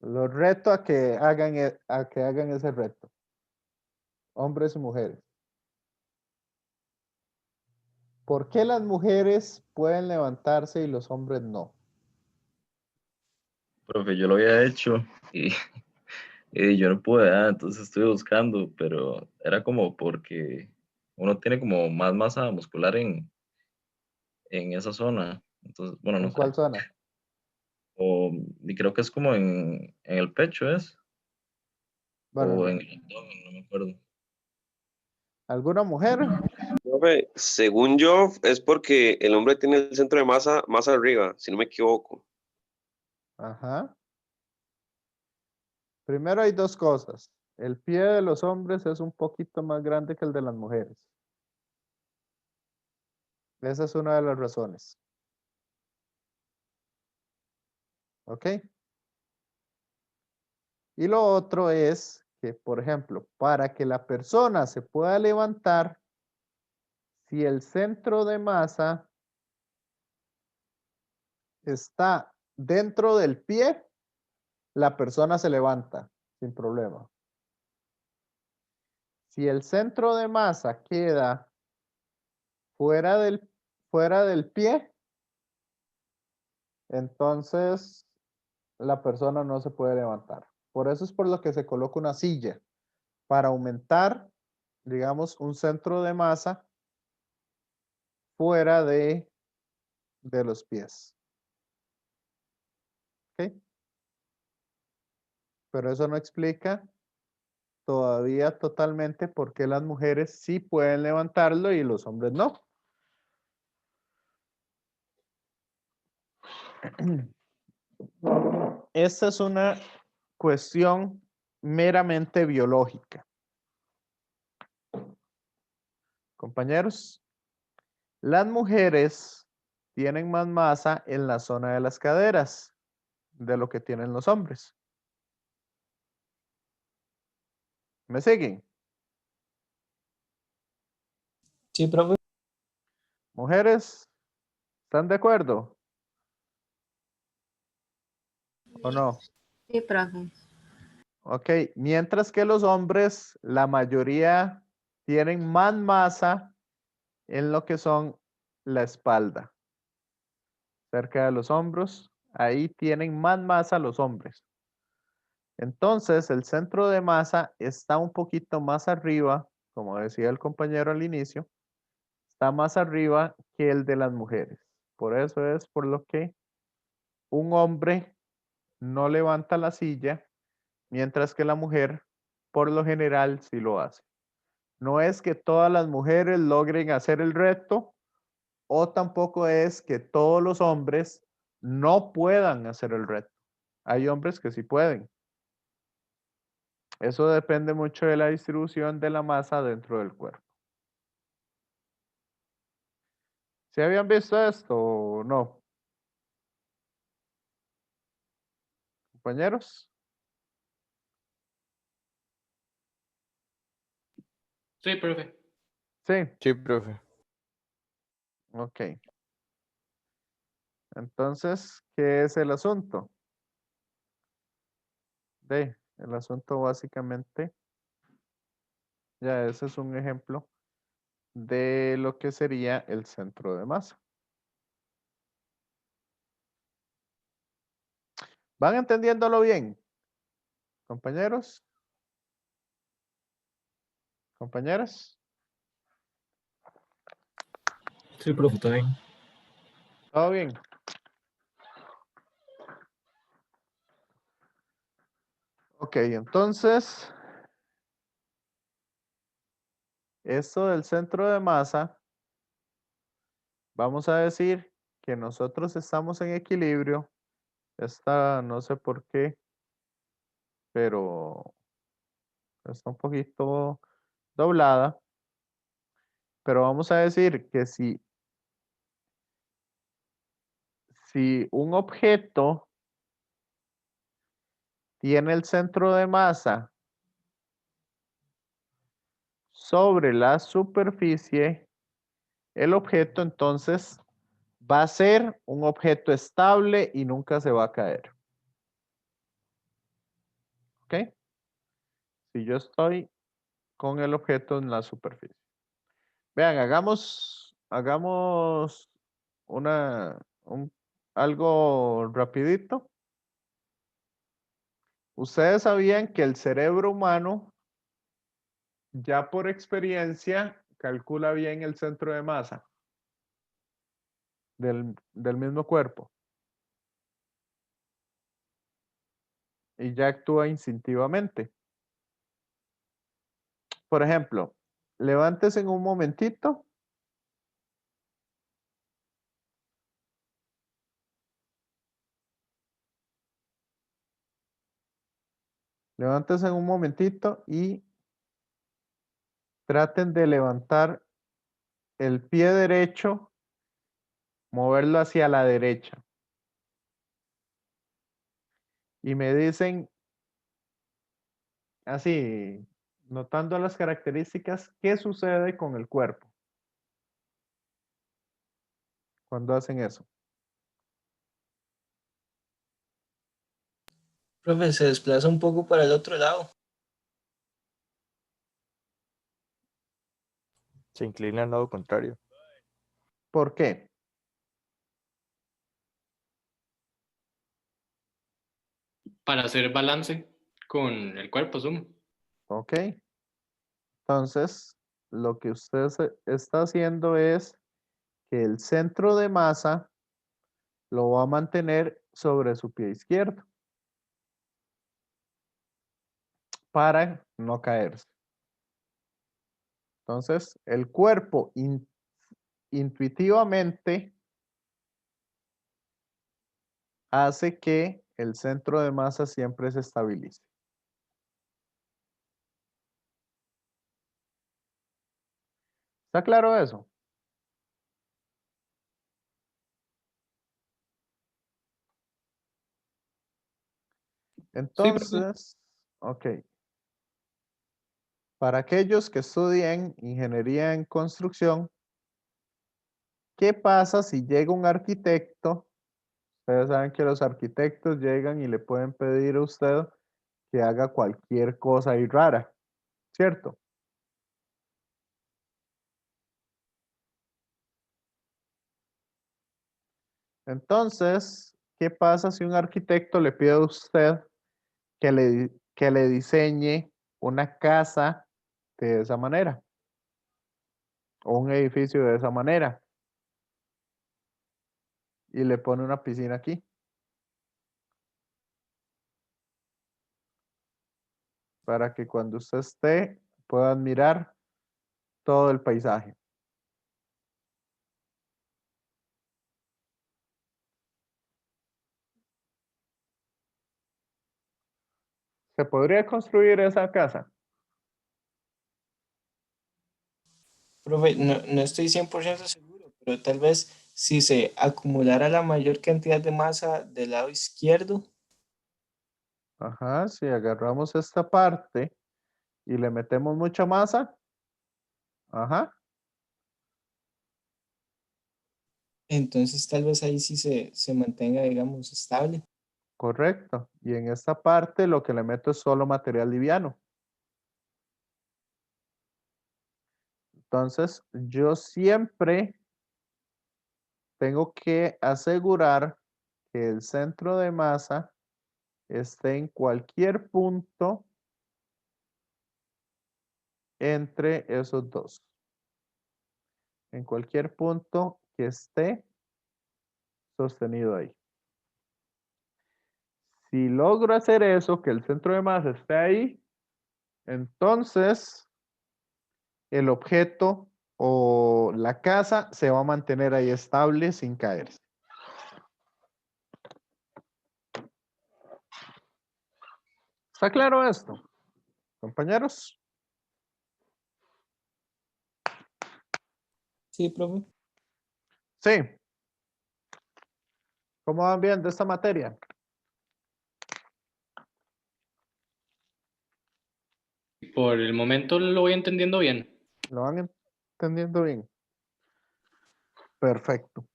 Los reto a que hagan ese reto. Hombres y mujeres. ¿Por qué las mujeres pueden levantarse y los hombres no? Profe, yo lo había hecho y, y yo no pude, entonces estoy buscando, pero era como porque uno tiene como más masa muscular en esa zona. Entonces, bueno, no ¿En sé. cuál zona? Y creo que es como en el pecho, ¿es? O Bueno, en el abdomen, no me acuerdo. ¿alguna mujer? Profe, según yo, es porque el hombre tiene el centro de masa más arriba, si no me equivoco. Ajá. Primero hay dos cosas. El pie de los hombres es un poquito más grande que el de las mujeres. Esa es una de las razones. ¿Ok? Y lo otro es que, por ejemplo, para que la persona se pueda levantar, si el centro de masa está dentro del pie, la persona se levanta sin problema. Si el centro de masa queda fuera fuera del pie, entonces la persona no se puede levantar. Por eso es por lo que se coloca una silla, para aumentar, digamos, un centro de masa fuera de los pies. ¿Ok? Pero eso no explica todavía totalmente por qué las mujeres sí pueden levantarlo y los hombres no. Esta es una cuestión meramente biológica. Compañeros, las mujeres tienen más masa en la zona de las caderas de lo que tienen los hombres. ¿Me siguen? Sí, profe. Mujeres, ¿están de acuerdo o no? Sí, profe. Ok, mientras que los hombres, la mayoría tienen más masa en lo que son la espalda, cerca de los hombros. Ahí tienen más masa los hombres. Entonces, el centro de masa está un poquito más arriba, como decía el compañero al inicio, está más arriba que el de las mujeres. Por eso es por lo que un hombre no levanta la silla, mientras que la mujer, por lo general, sí lo hace. No es que todas las mujeres logren hacer el reto, o tampoco es que todos los hombres no puedan hacer el reto. Hay hombres que sí pueden. Eso depende mucho de la distribución de la masa dentro del cuerpo. ¿Se habían visto esto o no? Compañeros. Sí, profe. Sí, Sí, profe. ok. Entonces, ¿qué es el asunto? El asunto básicamente, ya ese es un ejemplo de lo que sería el centro de masa. ¿Van entendiéndolo bien? Compañeros, compañeras, Sí, profe, está bien. ¿todo bien? Ok, entonces, esto del centro de masa, vamos a decir que nosotros estamos en equilibrio. Esta no sé por qué, pero está un poquito doblada. Pero vamos a decir que si un objeto tiene el centro de masa sobre la superficie, el objeto entonces va a ser un objeto estable y nunca se va a caer. ¿Ok? Si yo estoy con el objeto en la superficie. Vean, hagamos algo rapidito. Ustedes sabían que el cerebro humano, ya por experiencia, calcula bien el centro de masa del mismo cuerpo y ya actúa instintivamente. Por ejemplo, levántese en un momentito. Levántese en un momentito y traten de levantar el pie derecho, moverlo hacia la derecha. Y me dicen así, notando las características, ¿qué sucede con el cuerpo cuando hacen eso? Profe, se desplaza un poco para el otro lado. Se inclina al lado contrario. ¿Por qué? Para hacer balance con el cuerpo, asumo. Ok. Entonces, lo que usted está haciendo es que el centro de masa lo va a mantener sobre su pie izquierdo para no caerse. Entonces, el cuerpo intuitivamente hace que el centro de masa siempre se estabilice. ¿Está claro eso? Sí, profe. Entonces, ok. Para aquellos que estudian ingeniería en construcción, ¿qué pasa si llega un arquitecto? Ustedes saben que los arquitectos llegan y le pueden pedir a usted que haga cualquier cosa ahí rara, ¿cierto? Entonces, ¿qué pasa si un arquitecto le pide a usted que le diseñe una casa de esa manera o un edificio de esa manera y le pone una piscina aquí para que cuando usted esté pueda admirar todo el paisaje? ¿Se podría construir esa casa? Profe, no estoy 100% seguro, pero tal vez si se acumulara la mayor cantidad de masa del lado izquierdo, Ajá, si agarramos esta parte y le metemos mucha masa, ajá, entonces tal vez ahí sí se mantenga, digamos, estable. correcto. Y en esta parte lo que le meto es solo material liviano. Entonces, yo siempre tengo que asegurar que el centro de masa esté en cualquier punto entre esos dos. En cualquier punto que esté sostenido ahí. Si logro hacer eso, que el centro de masa esté ahí, entonces el objeto o la casa se va a mantener ahí estable sin caerse. ¿Está claro esto, compañeros? Sí, profe. Sí. ¿Cómo van viendo esta materia? Por el momento lo voy entendiendo bien. ¿Lo van entendiendo bien? Perfecto.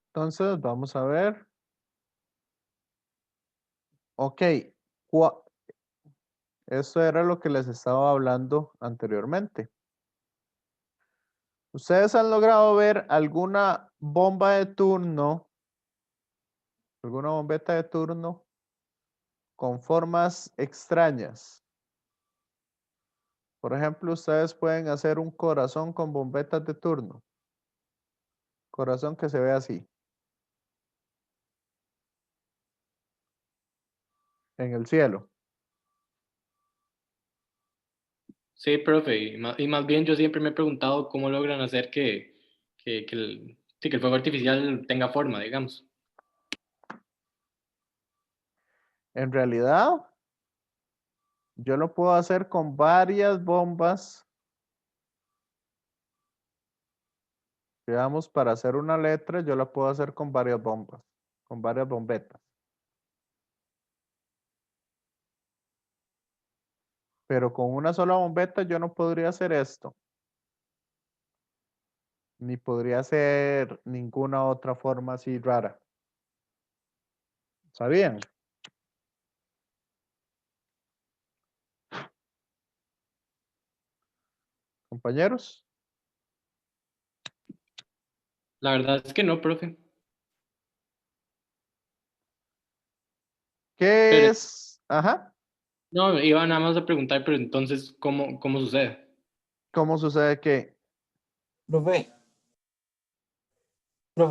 Entonces, vamos a ver. Ok. Eso era lo que les estaba hablando anteriormente. ¿Ustedes han logrado ver alguna bomba de turno, alguna bombeta de turno con formas extrañas? Por ejemplo, ustedes pueden hacer un corazón con bombetas de turno. Corazón que se ve así, en el cielo. Sí, profe, y más bien yo siempre me he preguntado cómo logran hacer sí, que el fuego artificial tenga forma, digamos. En realidad, yo lo puedo hacer con varias bombas. Digamos, para hacer una letra, yo la puedo hacer con varias bombas, con varias bombetas. Pero con una sola bombeta yo no podría hacer esto. Ni podría hacer ninguna otra forma así rara. ¿Sabían? Compañeros. La verdad es que no, profe. ¿Qué Pero es? Ajá. no, iba nada más a preguntar, pero entonces, ¿cómo sucede? ¿Cómo sucede que? Profe,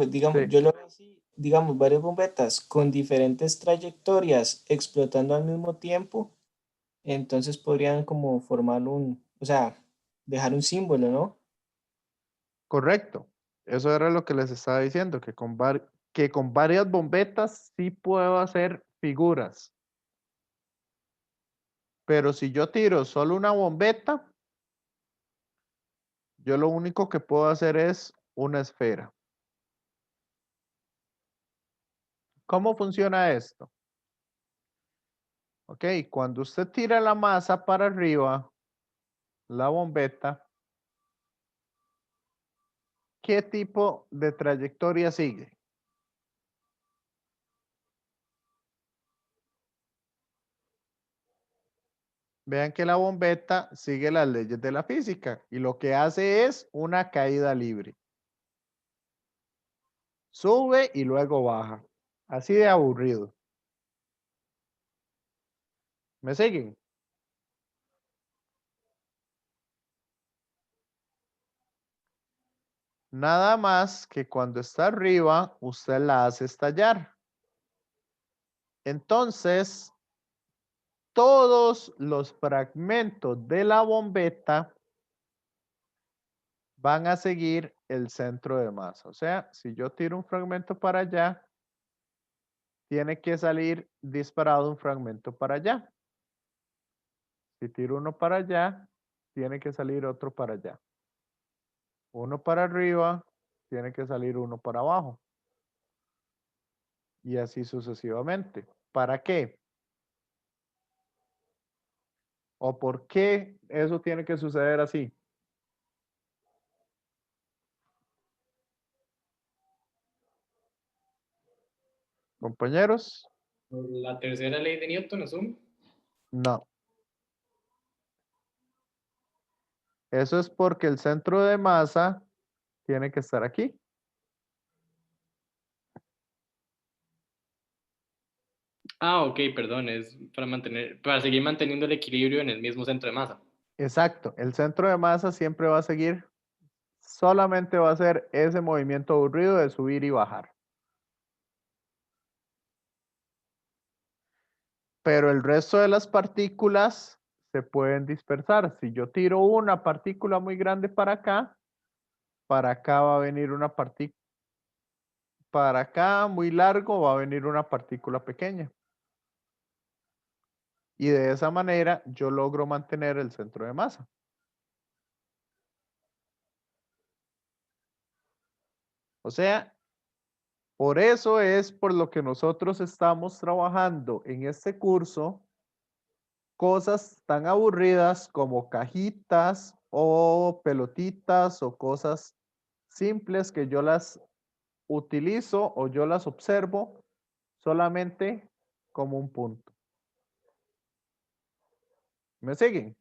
digamos, Sí, yo lo veo así, digamos, varias bombetas con diferentes trayectorias explotando al mismo tiempo, entonces podrían como formar o sea, dejar un símbolo, ¿no? correcto. Eso era lo que les estaba diciendo, que con varias bombetas sí puedo hacer figuras. Pero si yo tiro solo una bombeta, yo lo único que puedo hacer es una esfera. ¿Cómo funciona esto? Ok, cuando usted tira la masa para arriba, la bombeta, ¿qué tipo de trayectoria sigue? vean que la bombeta sigue las leyes de la física y lo que hace es una caída libre. Sube y luego baja. Así de aburrido. ¿Me siguen? Nada más que cuando está arriba, usted la hace estallar. Entonces, todos los fragmentos de la bombeta van a seguir el centro de masa. O sea, si yo tiro un fragmento para allá, tiene que salir disparado un fragmento para allá. Si tiro uno para allá, tiene que salir otro para allá. Uno para arriba, tiene que salir uno para abajo. Y así sucesivamente. ¿Para qué? ¿O por qué eso tiene que suceder así? Compañeros, La tercera ley de Newton, asumo. no. Eso es porque el centro de masa tiene que estar aquí. Ah, ok, perdón, es para seguir manteniendo el equilibrio en el mismo centro de masa. Exacto. El centro de masa siempre va a seguir, solamente va a ser ese movimiento aburrido de subir y bajar. Pero el resto de las partículas se pueden dispersar. Si yo tiro una partícula muy grande para acá va a venir una partícula, para acá muy largo va a venir una partícula pequeña. Y de esa manera yo logro mantener el centro de masa. O sea, por eso es por lo que nosotros estamos trabajando en este curso cosas tan aburridas como cajitas o pelotitas o cosas simples que yo las utilizo o yo las observo solamente como un punto. ¿Me siguen?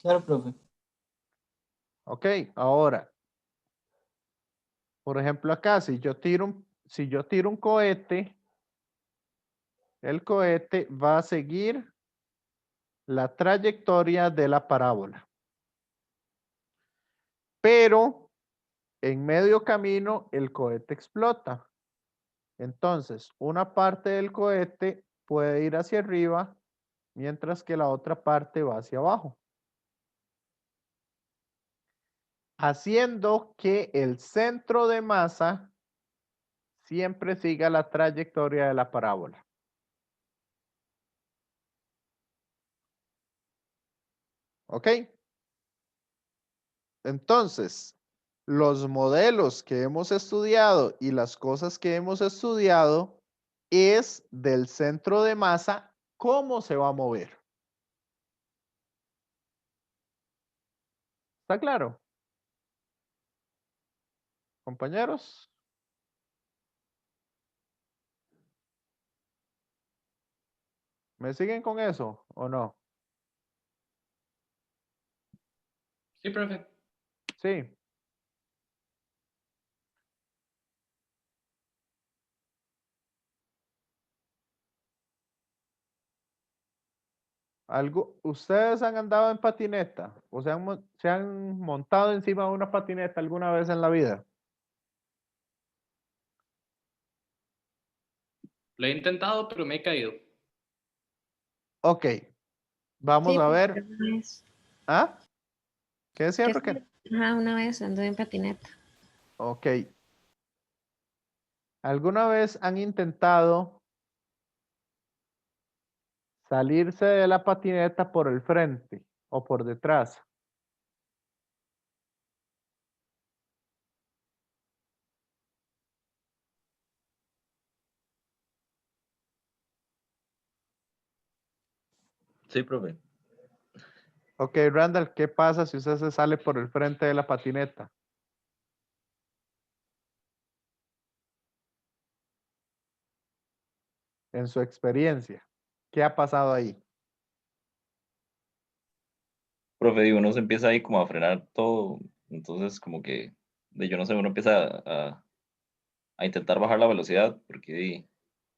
Claro, profe. Ok, ahora, por ejemplo acá, si yo tiro un cohete, el cohete va a seguir la trayectoria de la parábola. Pero en medio camino el cohete explota. Entonces, una parte del cohete puede ir hacia arriba, mientras que la otra parte va hacia abajo. Haciendo que el centro de masa siempre siga la trayectoria de la parábola. ¿Ok? Entonces, los modelos que hemos estudiado y las cosas que hemos estudiado es del centro de masa, cómo se va a mover. ¿Está claro? Compañeros. ¿Me siguen con eso o no? Sí, profe. Sí. ¿Ustedes han andado en patineta o se han montado encima de una patineta alguna vez en la vida? Lo he intentado, pero me he caído. Ok, vamos Sí, a porque ver. una vez, ¿Ah? ¿Qué decía que Raquel? ajá, una vez anduve en patineta. Ok. ¿Alguna vez han intentado salirse de la patineta por el frente o por detrás? Sí, profe. Ok, Randall, ¿qué pasa si usted se sale por el frente de la patineta? En su experiencia. ¿Qué ha pasado ahí? Profe, digo, uno se empieza ahí como a frenar todo, entonces como que, yo no sé, uno empieza a intentar bajar la velocidad, porque,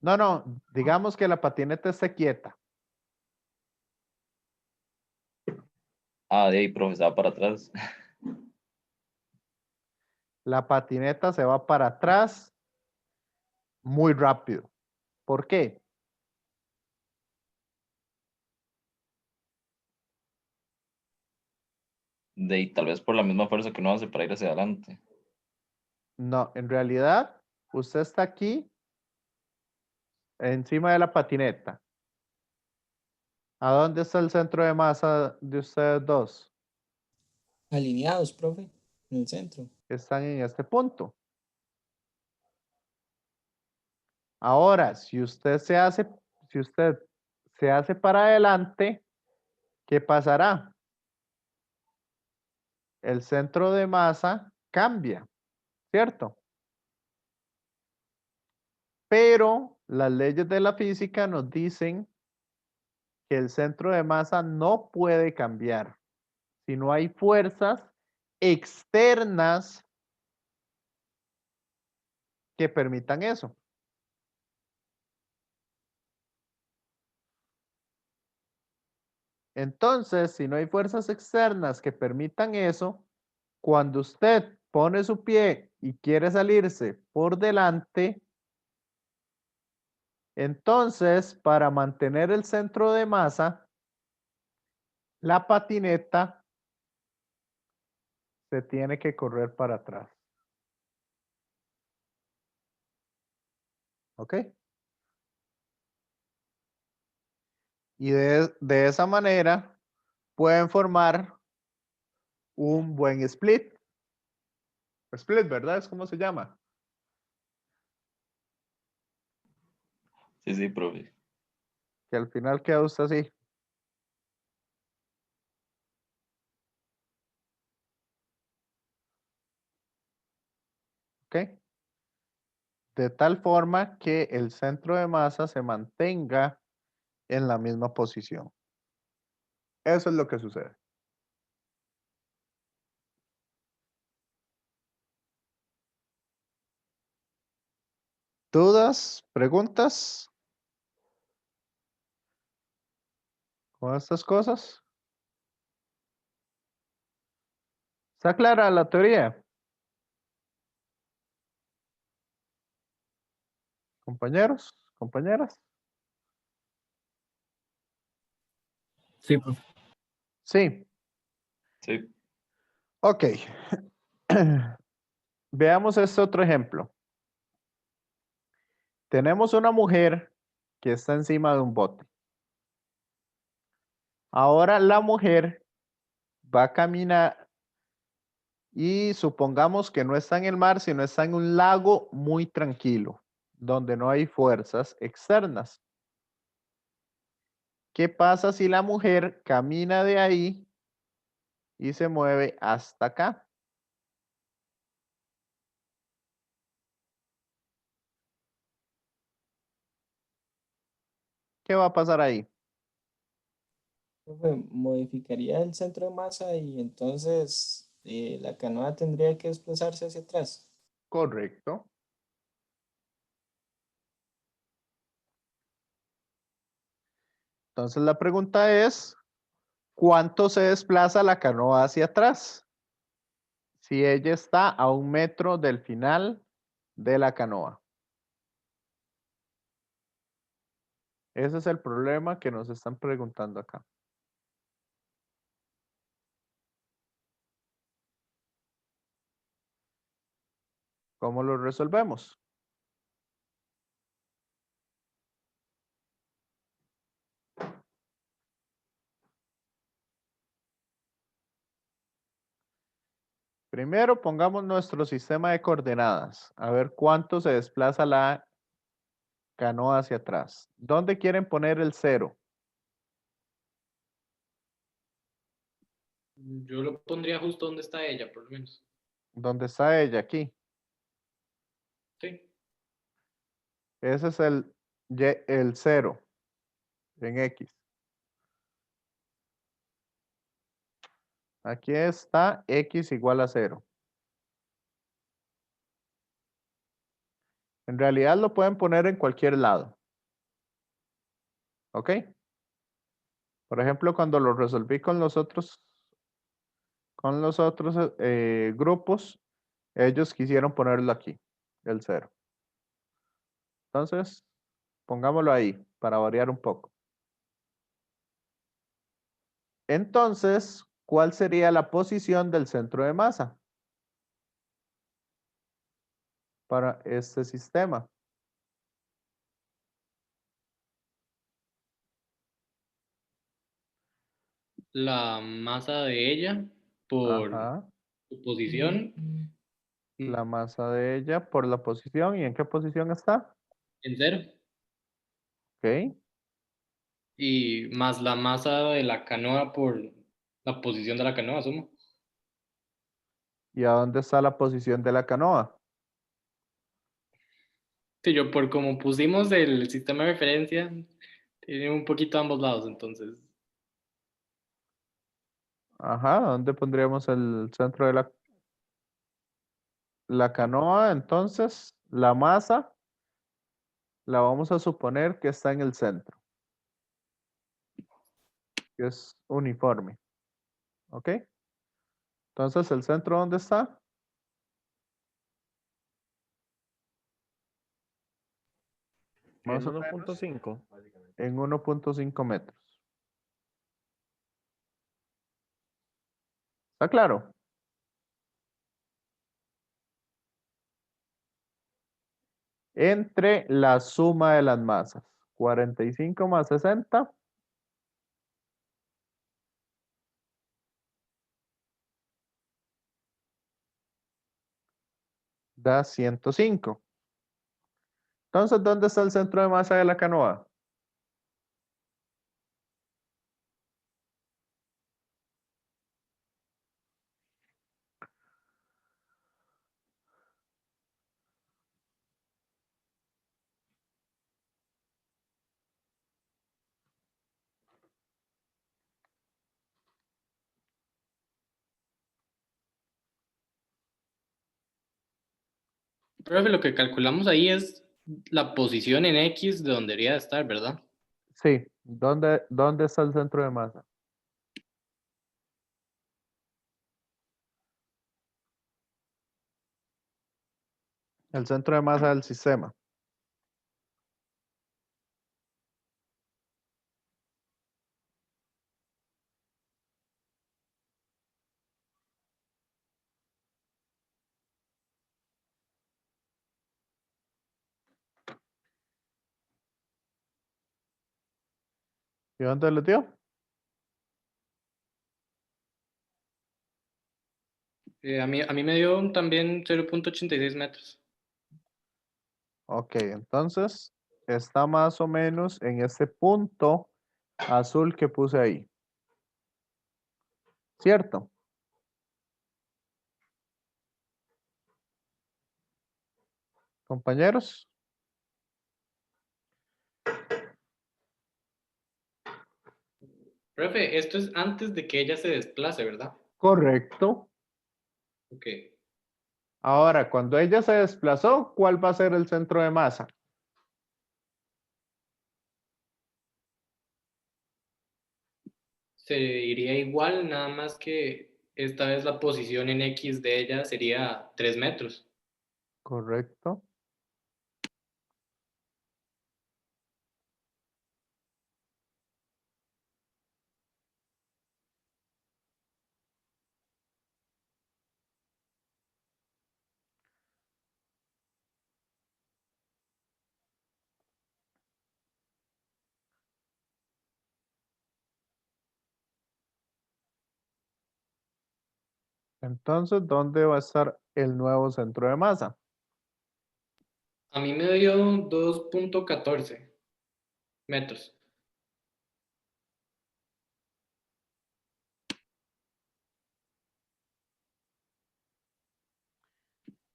No, digamos que la patineta esté quieta. de ahí, profe, se va para atrás. La patineta se va para atrás muy rápido. ¿Por qué? De ahí, tal vez por la misma fuerza que uno hace para ir hacia adelante. No, en realidad, usted está aquí encima de la patineta. ¿A dónde está el centro de masa de ustedes dos? Alineados, profe, en el centro. Están en este punto. Ahora, si usted se hace para adelante, ¿qué pasará? El centro de masa cambia, ¿cierto? Pero las leyes de la física nos dicen que el centro de masa no puede cambiar si no hay fuerzas externas que permitan eso. Entonces, si no hay fuerzas externas que permitan eso, cuando usted pone su pie y quiere salirse por delante, entonces para mantener el centro de masa, la patineta se tiene que correr para atrás. ¿Ok? Y de esa manera pueden formar un buen split. Split, ¿verdad? Es como se llama. Sí, sí, profe. Que al final queda usted así. ¿Ok? De tal forma que el centro de masa se mantenga en la misma posición. Eso es lo que sucede. ¿Dudas? ¿Preguntas? ¿Con estas cosas? ¿Está clara la teoría? Compañeros, compañeras. Sí, profe. Sí. Sí. Ok. Veamos este otro ejemplo. Tenemos una mujer que está encima de un bote. Ahora la mujer va a caminar y supongamos que no está en el mar, sino está en un lago muy tranquilo, donde no hay fuerzas externas. ¿Qué pasa si la mujer camina de ahí y se mueve hasta acá? ¿Qué va a pasar ahí? Profe, modificaría el centro de masa y entonces la canoa tendría que desplazarse hacia atrás. Correcto. Entonces la pregunta es, ¿cuánto se desplaza la canoa hacia atrás? Si ella está a 1 metro del final de la canoa. Ese es el problema que nos están preguntando acá. ¿Cómo lo resolvemos? Primero pongamos nuestro sistema de coordenadas. A ver cuánto se desplaza la canoa hacia atrás. ¿Dónde quieren poner el 0? Yo lo pondría justo donde está ella, por lo menos. ¿Dónde está ella? Aquí. Sí. Ese es el 0. en X. Aquí está X igual a 0. En realidad lo pueden poner en cualquier lado. ¿Ok? Por ejemplo, cuando lo resolví con los otros grupos, ellos quisieron ponerlo aquí, el 0. Entonces, pongámoslo ahí para variar un poco. Entonces, ¿cuál sería la posición del centro de masa para este sistema? La masa de ella por Ajá, su posición la masa de ella por la posición. ¿Y en qué posición está? en 0 Ok. y más la masa de la canoa por la posición de la canoa, sumo. ¿Y a dónde está la posición de la canoa? Sí, yo por como pusimos el sistema de referencia, tiene un poquito a ambos lados, entonces. Ajá, ¿dónde pondríamos el centro de la canoa? Entonces, la masa la vamos a suponer que está en el centro, que es uniforme. ¿Ok? Entonces, ¿el centro dónde está? En Más o menos 1.5. en 1.5 metros. ¿Está claro? Entre la suma de las masas. 45 más 60 da 105. Entonces, ¿dónde está el centro de masa de la canoa? Profe, lo que calculamos ahí es la posición en X de donde debería estar, ¿verdad? Sí, ¿dónde está el centro de masa? El centro de masa del sistema. ¿Y dónde lo dio? A mí me dio también 0.86 metros. Ok, entonces está más o menos en ese punto azul que puse ahí. ¿Cierto? Compañeros. Profe, esto es antes de que ella se desplace, ¿verdad? Correcto. Ok. Ahora, cuando ella se desplazó, ¿cuál va a ser el centro de masa? Se iría igual, nada más que esta vez la posición en X de ella sería 3 metros. Correcto. Entonces, ¿dónde va a estar el nuevo centro de masa? A mí me dio 2.14 metros.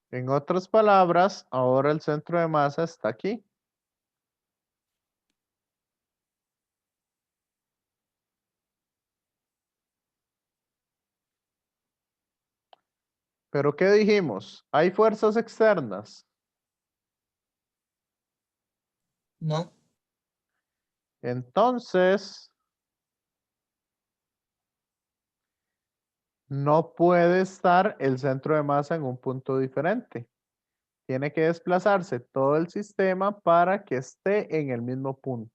En otras palabras, ahora el centro de masa está aquí. Pero ¿qué dijimos? Hay fuerzas externas. No. Entonces, no puede estar el centro de masa en un punto diferente. Tiene que desplazarse todo el sistema para que esté en el mismo punto.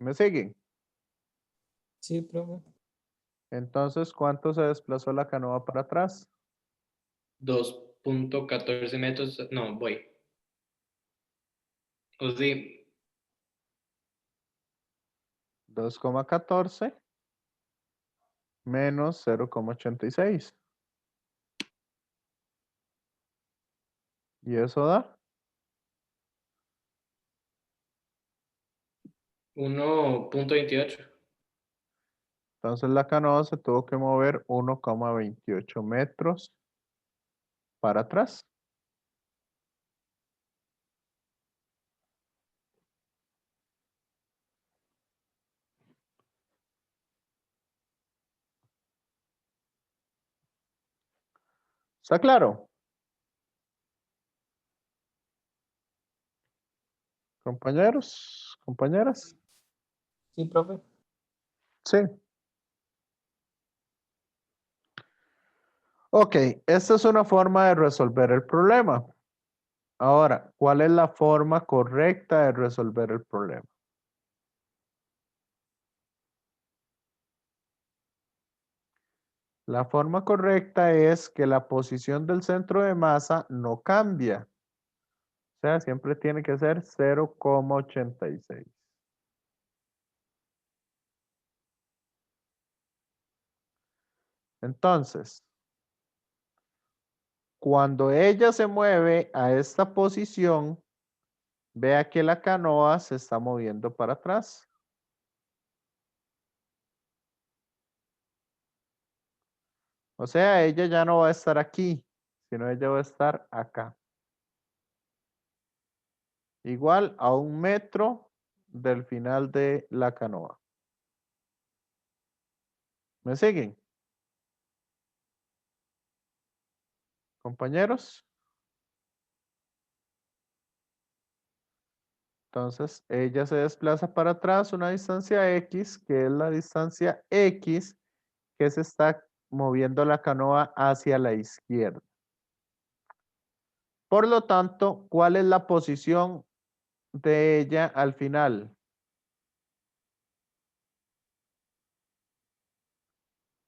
¿Me siguen? Sí, profe. Entonces, ¿cuánto se desplazó la canoa para atrás? 2.14 metros. No, voy. O sí, 2,14 menos 0,86. ¿Y eso da? 1.28. Entonces la canoa se tuvo que mover 1,28 metros para atrás. ¿Está claro? Compañeros, compañeras. Sí, profe. Sí. Ok, esta es una forma de resolver el problema. Ahora, ¿cuál es la forma correcta de resolver el problema? La forma correcta es que la posición del centro de masa no cambia. O sea, siempre tiene que ser 0,86. Entonces, cuando ella se mueve a esta posición, vea que la canoa se está moviendo para atrás. O sea, ella ya no va a estar aquí, sino ella va a estar acá. Igual a 1 metro del final de la canoa. ¿Me siguen? Compañeros. Entonces, ella se desplaza para atrás una distancia X, que es la distancia X que se está moviendo la canoa hacia la izquierda. Por lo tanto, ¿cuál es la posición de ella al final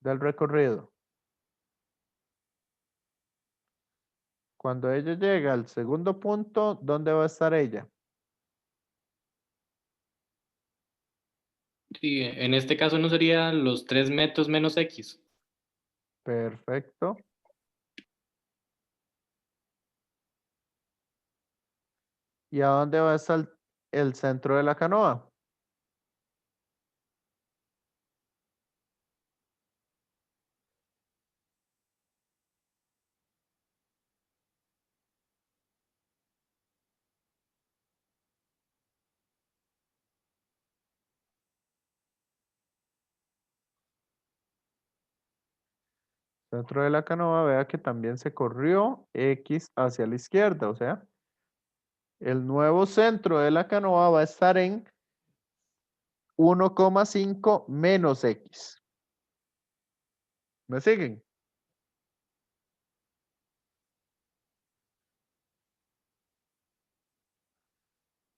del recorrido? Cuando ella llega al segundo punto, ¿dónde va a estar ella? Sí, en este caso no sería los 3 metros menos X. Perfecto. ¿Y a dónde va a estar el centro de la canoa? Centro de la canoa, vea que también se corrió X hacia la izquierda, o sea, el nuevo centro de la canoa va a estar en 1,5 menos X. ¿Me siguen?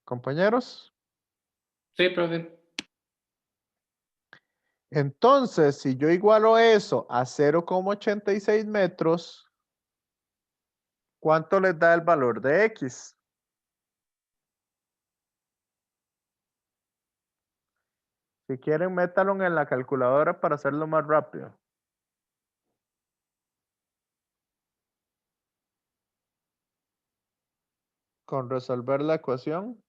Compañeros. Sí, profe. Entonces, si yo igualo eso a 0,86 metros, ¿cuánto les da el valor de X? Si quieren, métalo en la calculadora para hacerlo más rápido. Con resolver la ecuación.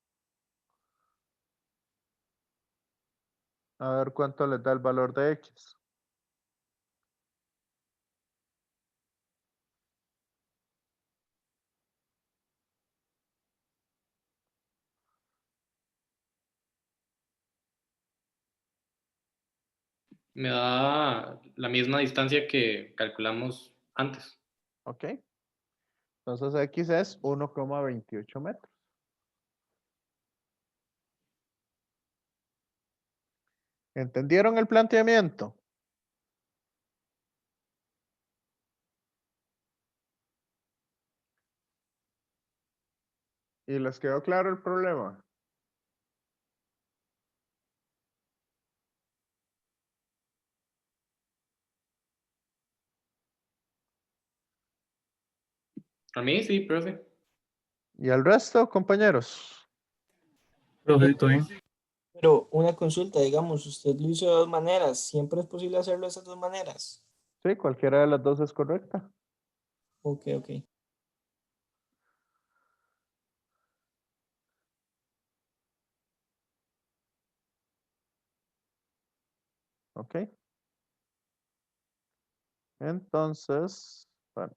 A ver cuánto les da el valor de X. Me da la misma distancia que calculamos antes. ¿Ok? Entonces X es 1,28 metros. ¿Entendieron el planteamiento? ¿Y les quedó claro el problema? A mí sí, profe. ¿Y al resto, compañeros? Profe, ¿todo bien? Pero una consulta, digamos, usted lo hizo de dos maneras. ¿Siempre es posible hacerlo de esas dos maneras? Sí, cualquiera de las dos es correcta. Ok, ok. ¿Ok? Entonces, bueno,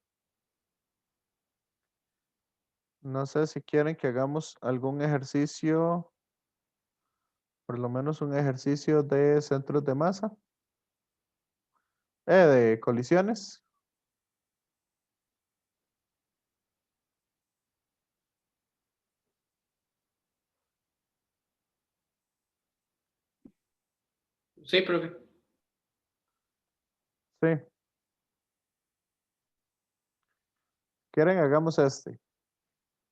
no sé si quieren que hagamos algún ejercicio, por lo menos un ejercicio de centros de masa, de colisiones. Sí, profe. Sí. ¿Quieren? Hagamos este.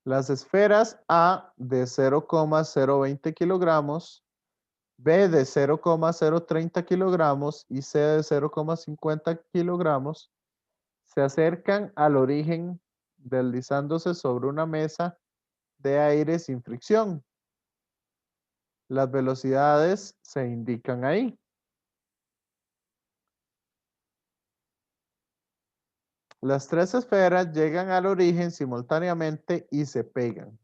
Las esferas A de 0,020 kilogramos, B de 0,030 kilogramos y C de 0,50 kilogramos se acercan al origen deslizándose sobre una mesa de aire sin fricción. Las velocidades se indican ahí. Las tres esferas llegan al origen simultáneamente y se pegan.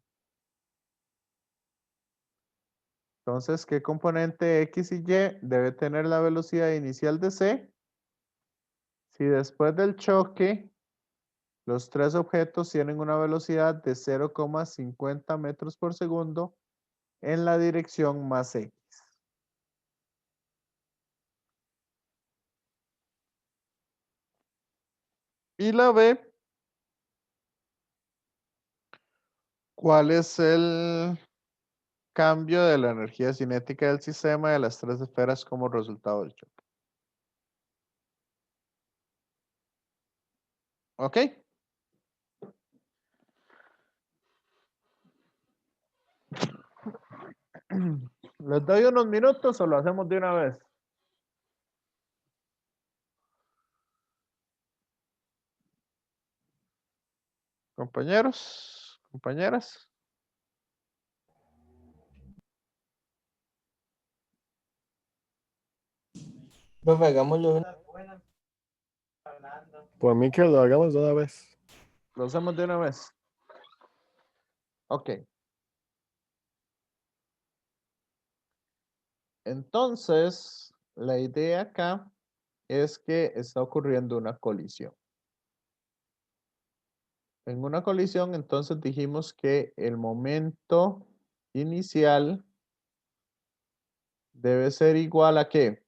Entonces, ¿qué componente X y Y debe tener la velocidad inicial de C? Si después del choque, los tres objetos tienen una velocidad de 0,50 metros por segundo en la dirección más X. Y la B, ¿cuál es el cambio de la energía cinética del sistema de las tres esferas como resultado del choque? ¿Ok? ¿Les doy unos minutos o lo hacemos de una vez? Compañeros, compañeras. Profe, hagámoslo de una. Por mí que lo hagamos de una vez. Lo hacemos de una vez. Ok. Entonces, la idea acá es que está ocurriendo una colisión. En una colisión, entonces dijimos que el momento inicial debe ser igual a ¿qué?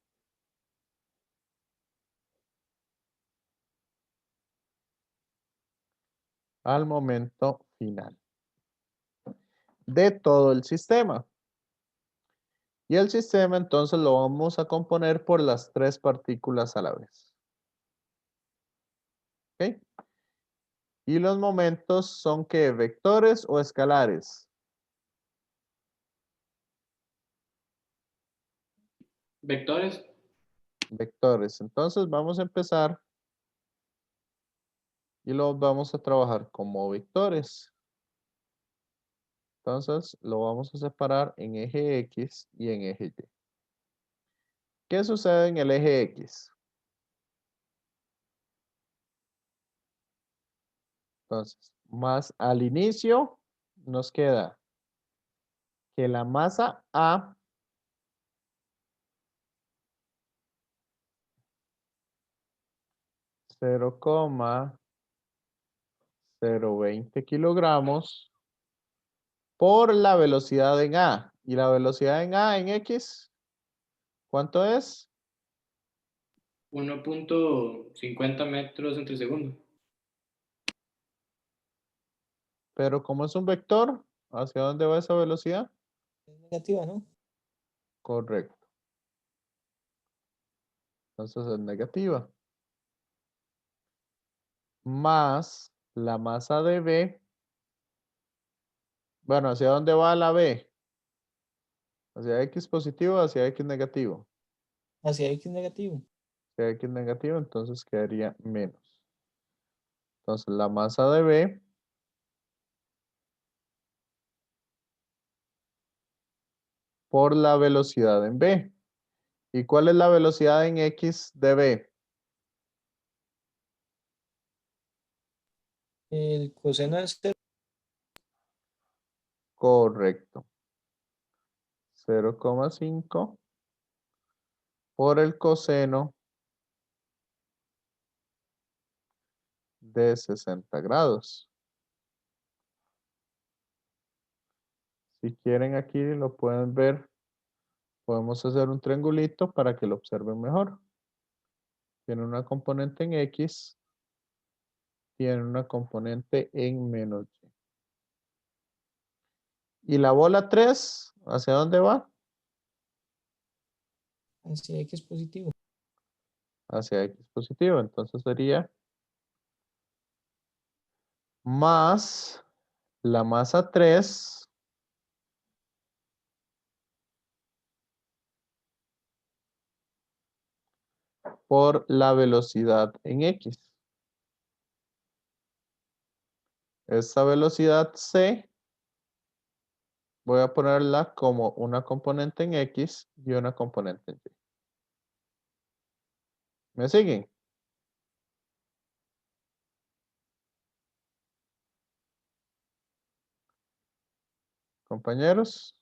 Al momento final de todo el sistema. Y el sistema entonces lo vamos a componer por las tres partículas a la vez. ¿Ok? Y los momentos son ¿qué? ¿Vectores o escalares? Vectores. Vectores. Entonces vamos a empezar y los vamos a trabajar como vectores. Entonces lo vamos a separar en eje X y en eje Y. ¿Qué sucede en el eje X? Entonces, más al inicio nos queda que la masa A cero coma 0,20 kilogramos por la velocidad en A. ¿Y la velocidad en A en X? ¿Cuánto es? 1.50 metros entre segundo. Pero como es un vector, ¿hacia dónde va esa velocidad? Es negativa, ¿no? Correcto. Entonces es negativa. Más la masa de B. Bueno, ¿hacia dónde va la B? ¿Hacia X positivo o hacia X negativo? Hacia X negativo. Hacia X negativo, entonces quedaría menos. Entonces la masa de B por la velocidad en B. ¿Y cuál es la velocidad en X de B? El coseno de 0. Correcto. 0,5 por el coseno de 60 grados. Si quieren aquí lo pueden ver. Podemos hacer un triangulito para que lo observen mejor. Tiene una componente en X. Tiene una componente en menos Y. ¿Y la bola 3? ¿Hacia dónde va? Hacia X positivo. Hacia X positivo. Entonces sería más la masa 3 por la velocidad en X. Esta velocidad C voy a ponerla como una componente en X y una componente en Y. ¿Me siguen? Compañeros.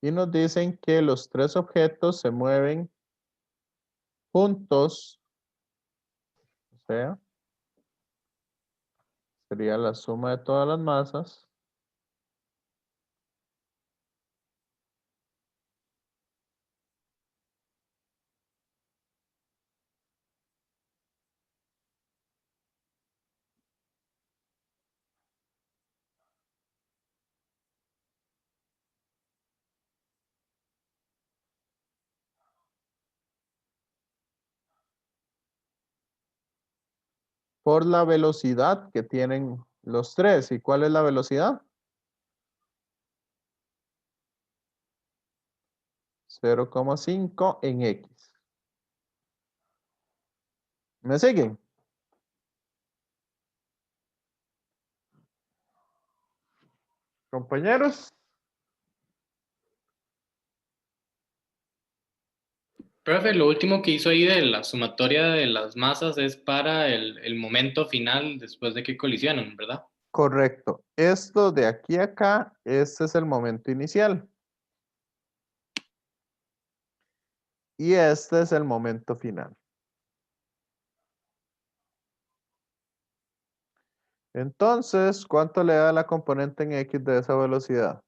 Y nos dicen que los tres objetos se mueven juntos. O sea, sería la suma de todas las masas. Por la velocidad que tienen los tres. ¿Y cuál es la velocidad? 0,5 en X. ¿Me siguen? Compañeros. Profe, lo último que hizo ahí de la sumatoria de las masas es para el momento final después de que colisionan, ¿verdad? Correcto. Esto de aquí a acá, este es el momento inicial. Y este es el momento final. Entonces, ¿cuánto le da la componente en X de esa velocidad?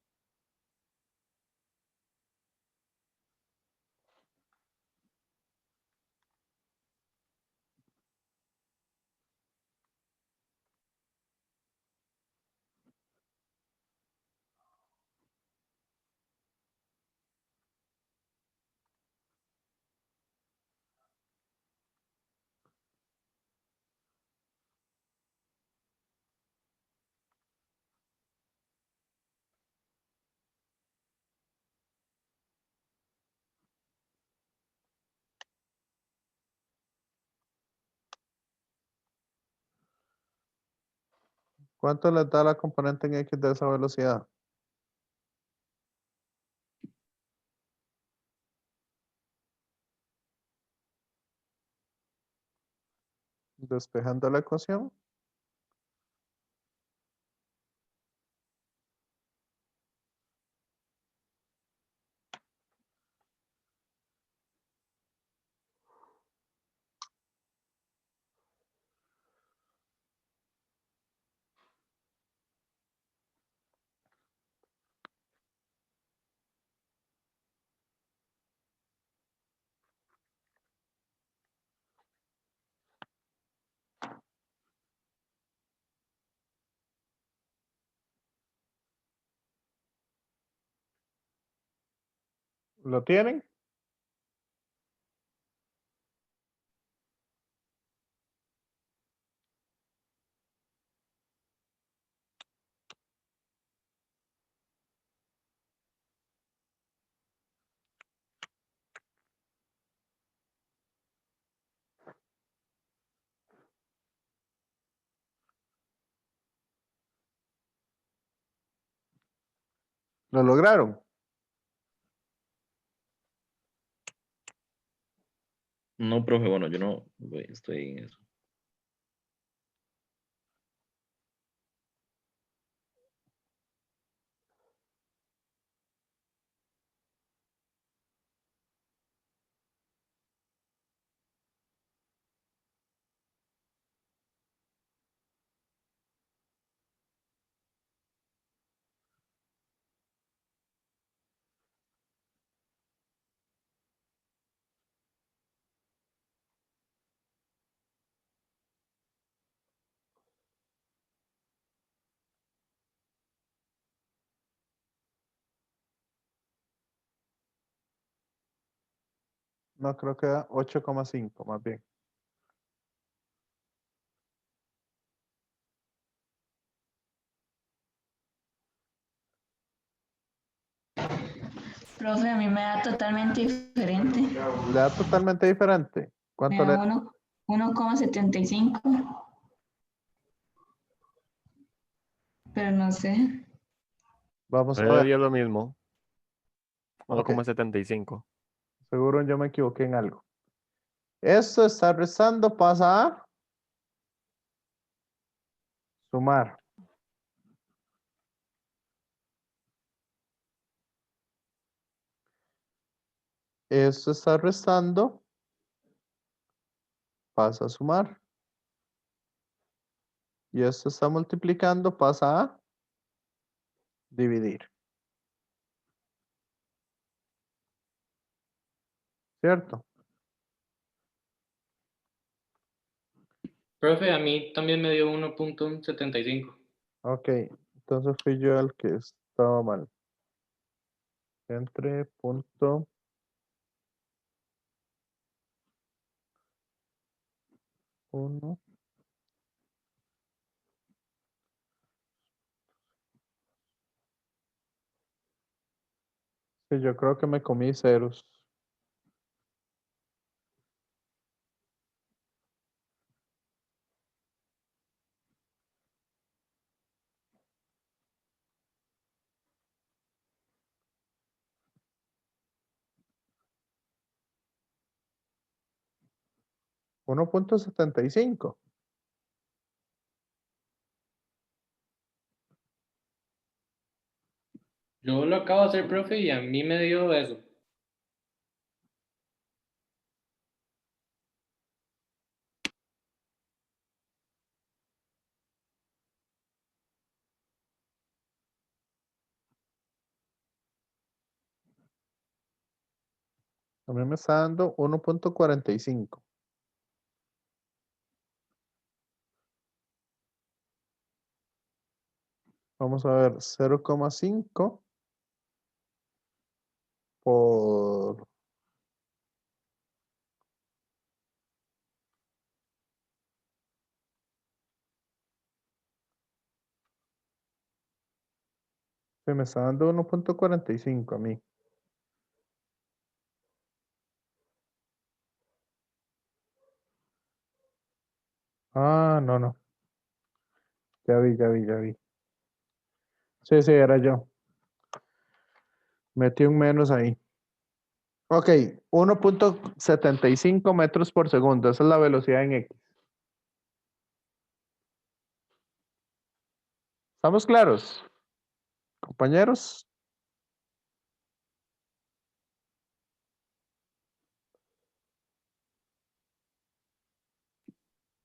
¿Cuánto le da la componente en X de esa velocidad? Despejando la ecuación. ¿Lo tienen? ¿Lo lograron? No, profe, bueno, yo no estoy en eso. No, creo que da 8,5 más bien. Profe, a mí me da totalmente diferente. Le da totalmente diferente. Me ¿Cuánto da le? 1,75. Pero no sé. Vamos a Me ver. dio lo mismo. Ok. 1,75. Seguro yo me equivoqué en algo. Esto está restando, pasa a sumar. Esto está restando, pasa a sumar. Y esto está multiplicando, pasa a dividir. ¿Cierto? Profe, a mí también me dio 1.75. Ok, entonces fui yo el que estaba mal. Entre punto 1. Sí, yo creo que me comí ceros. $1.75. Yo lo acabo de hacer, profe, y a mí me dio eso. A mí me está dando 1.45. Vamos a ver, 0,5 por se me está dando 1.45 a mí. Ah, no, no. Ya vi, ya vi, ya vi. Sí, sí, era yo. Metí un menos ahí. Ok, 1.75 metros por segundo. Esa es la velocidad en X. ¿Estamos claros, compañeros?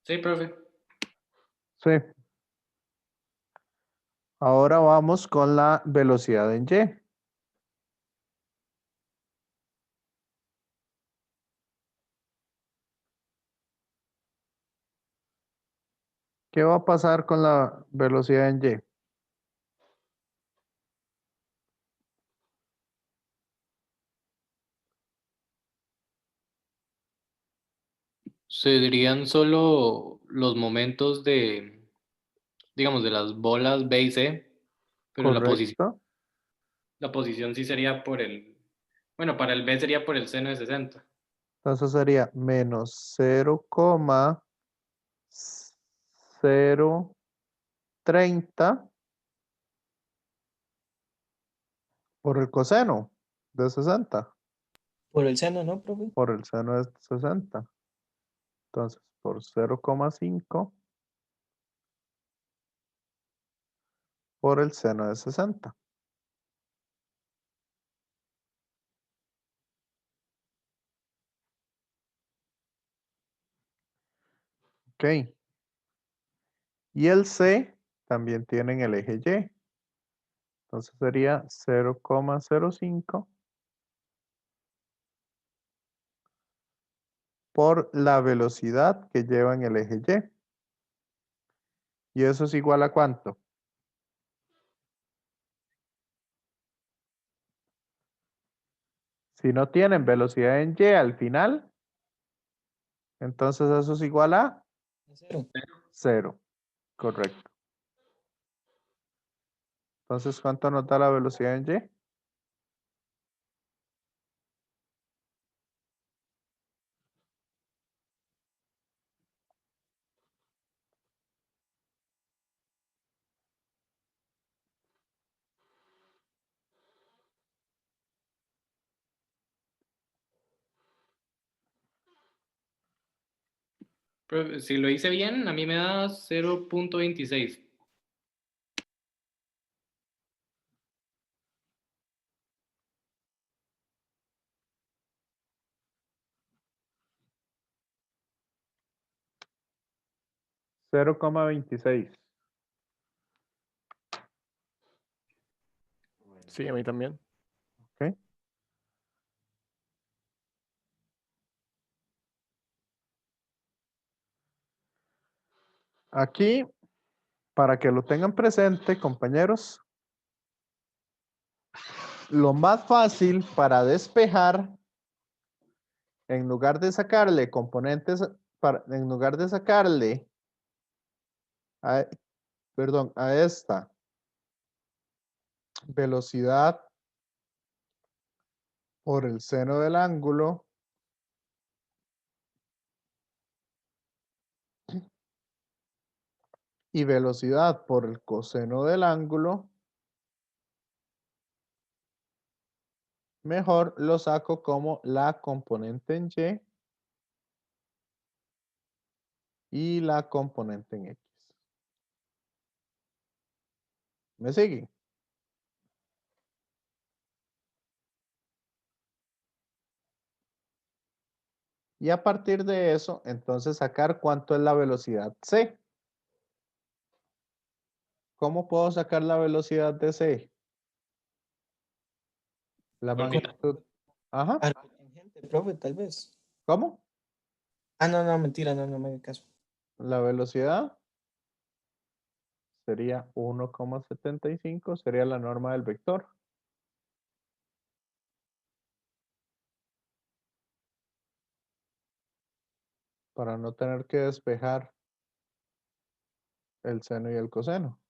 Sí, profe. Sí. Ahora vamos con la velocidad en Y. ¿Qué va a pasar con la velocidad en Y? se dirían solo los momentos de, digamos, de las bolas B y C, pero Correcto. la posición sí sería por el, bueno, para el B sería por el seno de 60. Entonces sería menos 0,030 por el coseno de 60, Por el seno, ¿no, profe? por el seno de 60. Entonces, por 0,5 por el seno de 60. Ok. Y el C también tienen el eje Y. Entonces sería 0,05 por la velocidad que lleva en el eje Y. ¿Y eso es igual a cuánto? Si no tienen velocidad en Y al final, entonces eso es igual a Cero. 0. Correcto. Entonces, ¿cuánto nos da la velocidad en Y? Pero si lo hice bien, a mí me da 0.26. 0,26. Sí, a mí también. ¿Ok? Aquí, para que lo tengan presente, compañeros, lo más fácil para despejar, en lugar de sacarle componentes, en lugar de sacarle, perdón, a esta velocidad por el seno del ángulo, y velocidad por el coseno del ángulo, mejor lo saco como la componente en y la componente en X. ¿Me siguen? Y a partir de eso, entonces sacar cuánto es la velocidad C. ¿Cómo puedo sacar la velocidad de C? La Por magnitud. Ajá. Arco tangente, profe, tal vez. ¿Cómo? Ah, no, no, mentira, no, no me haga caso. La velocidad sería 1,75, sería la norma del vector. Para no tener que despejar el seno y el coseno.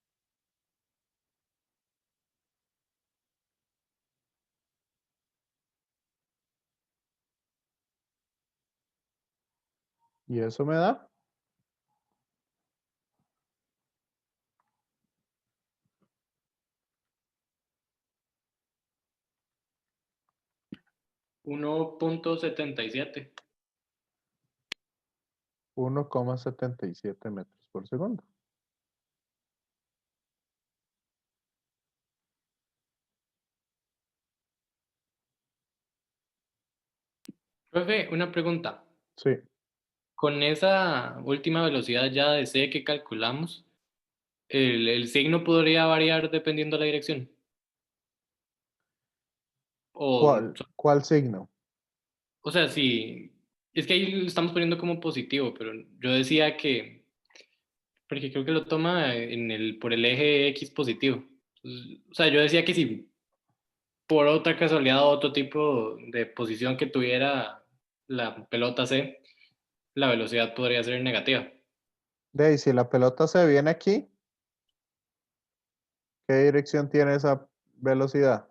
Y eso me da 1.77. 1,77 metros por segundo. Profe, una pregunta. Sí. Con esa última velocidad ya de C que calculamos, el signo podría variar dependiendo de la dirección. O, ¿Cuál signo? o sea, sí, es que ahí lo estamos poniendo como positivo, pero yo decía que, porque creo que lo toma por el eje X positivo. Entonces, o sea, yo decía que si por otra casualidad otro tipo de posición que tuviera la pelota C, la velocidad podría ser negativa. De ahí, si la pelota se viene aquí, ¿qué dirección tiene esa velocidad?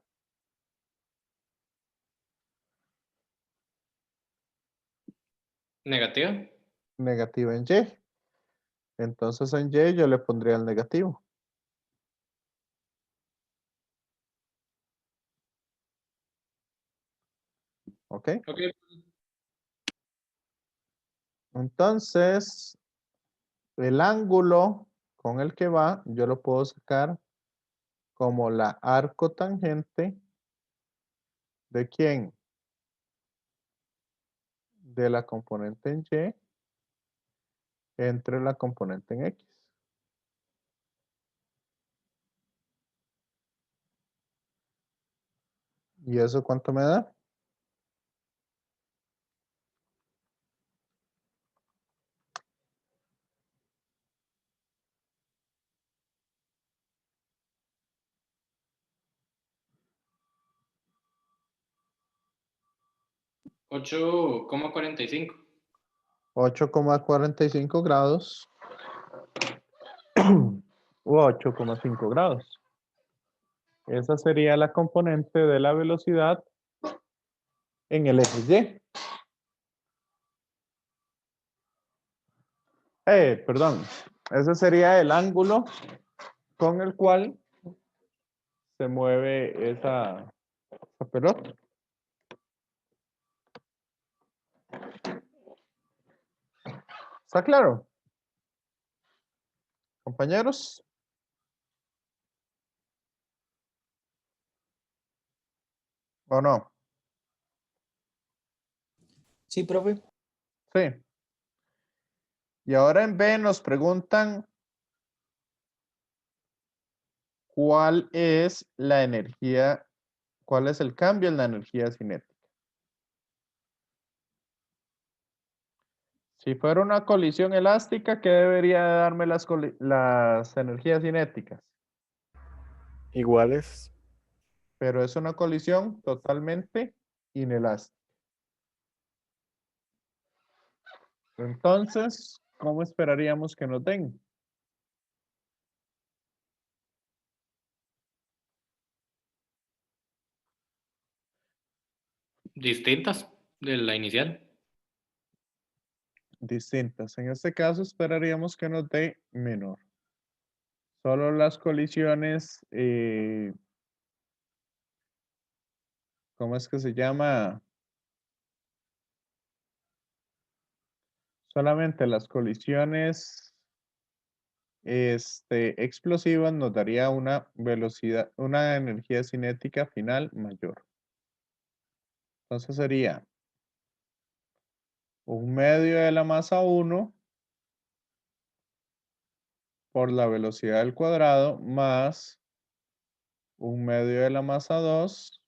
¿Negativa? Negativa en Y. Entonces en Y yo le pondría el negativo. ¿Ok? Ok. Entonces, el ángulo con el que va, yo lo puedo sacar como la arco tangente de quién? De la componente en Y entre la componente en X. ¿Y eso cuánto me da? $8,45. 8,45 grados u 8,5 grados. Esa sería la componente de la velocidad en el XY. Perdón. Ese sería el ángulo con el cual se mueve esa pelota. ¿Está claro? Compañeros. ¿O no? Sí, profe. Sí. Y ahora en B nos preguntan cuál es la energía, cuál es el cambio en la energía cinética. Si fuera una colisión elástica, ¿qué debería darme las energías cinéticas? Iguales. Pero es una colisión totalmente inelástica. Entonces, ¿cómo esperaríamos que nos den? Distintas de la inicial. Distintas. En este caso, esperaríamos que nos dé menor. Solo las colisiones, ¿cómo es que se llama? Solamente las colisiones explosivas nos daría una velocidad, una energía cinética final mayor. Entonces sería 1/2 de la masa 1 por la velocidad al cuadrado más 1/2 de la masa 2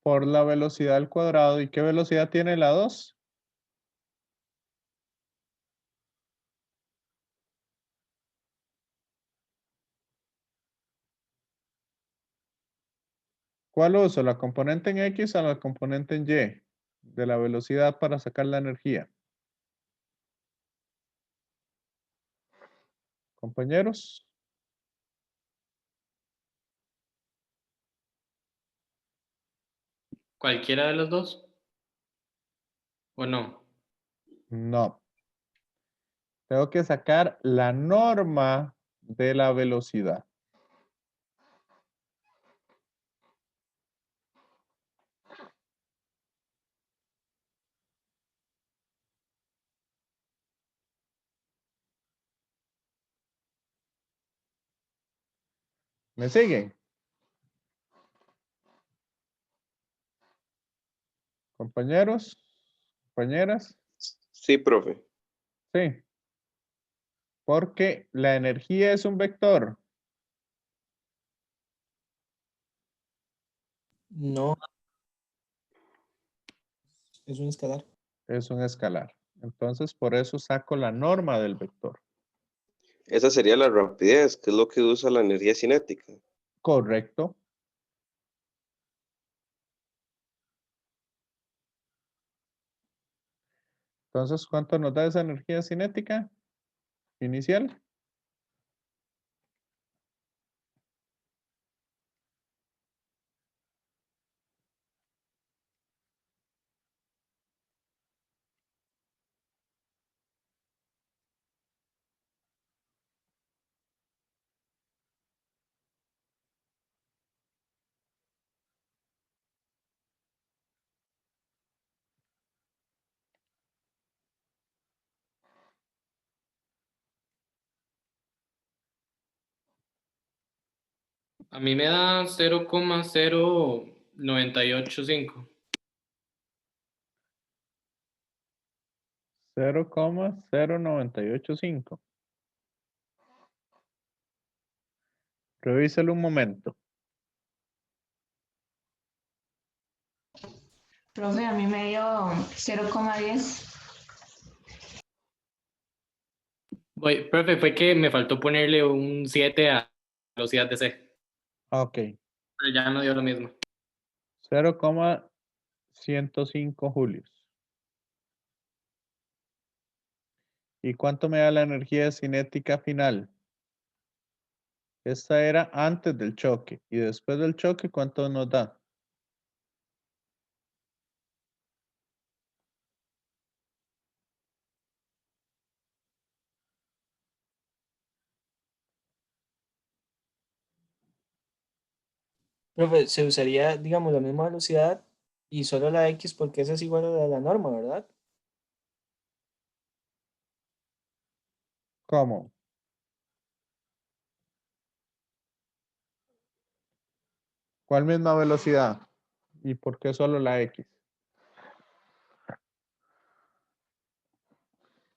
por la velocidad al cuadrado. ¿Y qué velocidad tiene la 2? ¿Cuál uso? ¿La componente en X o la componente en Y? De la velocidad para sacar la energía. Compañeros. ¿Cualquiera de los dos? ¿O no? No. Tengo que sacar la norma de la velocidad. ¿Me siguen? Compañeros, compañeras. Sí, profe. Sí. Porque la energía es un vector. No, es un escalar. Es un escalar. Entonces, por eso saco la norma del vector. Esa sería la rapidez, que es lo que usa la energía cinética. Correcto. Entonces, ¿cuánto nos da esa energía cinética inicial? A mí me da 0,0985. 0,0985. Revíselo un momento. Profe, a mí me dio 0,10. Profe, fue que me faltó ponerle un 7 a velocidad de C, Ok. pero ya no dio lo mismo. 0,105 julios. ¿Y cuánto me da la energía cinética final? Esta era antes del choque. Y después del choque, ¿cuánto nos da? Profe, se usaría, digamos, la misma velocidad y solo la X porque esa es igual a la norma, ¿verdad? ¿Cómo? ¿Cuál misma velocidad? ¿Y por qué solo la X?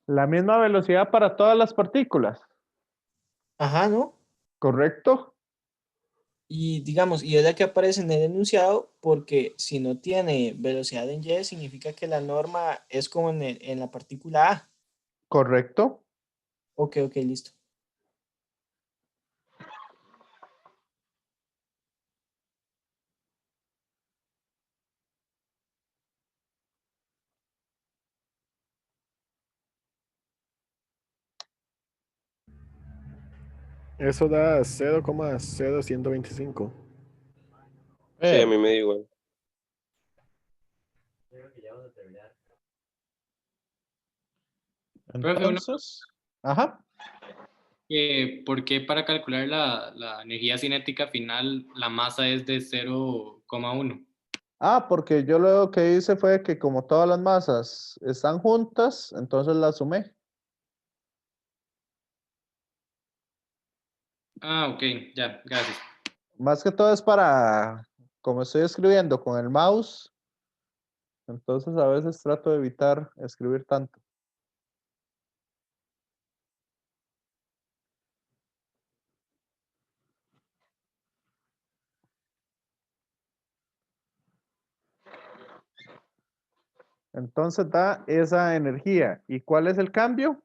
La misma velocidad para todas las partículas, Ajá, ¿no? ¿correcto? Y digamos, y es la que aparece en el enunciado porque si no tiene velocidad en Y, significa que la norma es como en la partícula A. ¿Correcto? Ok, ok, listo. Eso da 0,0125. Sí, a mí me da igual. Profe, Entonces, ajá. ¿por qué para calcular la energía cinética final la masa es de 0,1? Ah, porque yo lo que hice fue que como todas las masas están juntas, entonces las sumé. Ah, ok, ya, gracias. Más que todo es para, como estoy escribiendo con el mouse, entonces a veces trato de evitar escribir tanto. Entonces da esa energía. ¿Y cuál es el cambio?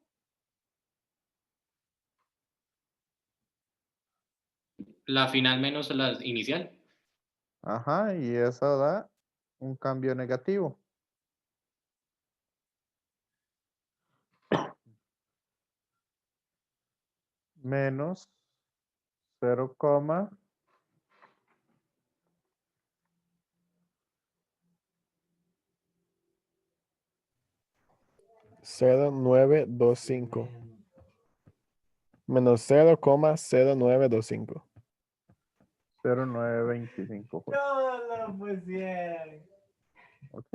La final menos la inicial. Ajá, y eso da un cambio negativo. Menos 0, 0,925. Menos 0,0925. 0,925. No, pues bien. ¿Ok?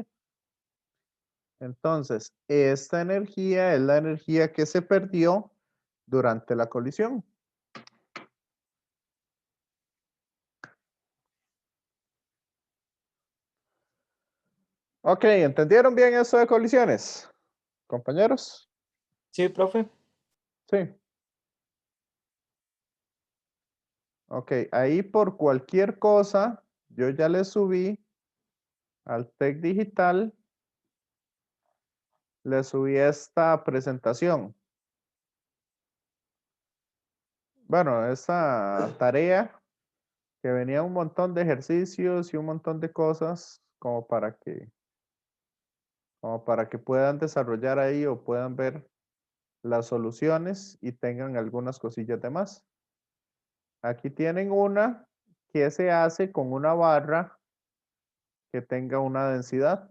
Entonces, esta energía es la energía que se perdió durante la colisión. Ok, ¿entendieron bien eso de colisiones, compañeros? Sí, profe. Sí. Ok, ahí por cualquier cosa, yo ya le subí al TEC Digital, le subí esta presentación. Bueno, esta tarea que venía un montón de ejercicios y un montón de cosas como como para que puedan desarrollar ahí o puedan ver las soluciones y tengan algunas cosillas de más. Aquí tienen una que se hace con una barra que tenga una densidad.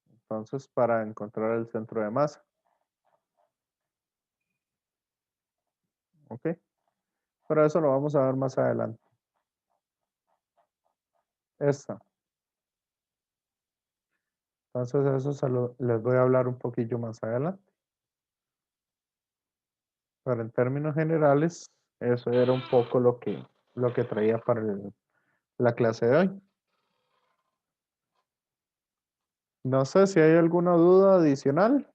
Entonces, para encontrar el centro de masa. ¿Ok? Pero eso lo vamos a ver más adelante. Esta. Entonces, eso les voy a hablar un poquillo más adelante. Pero en términos generales, eso era un poco lo que traía para la clase de hoy. No sé si hay alguna duda adicional.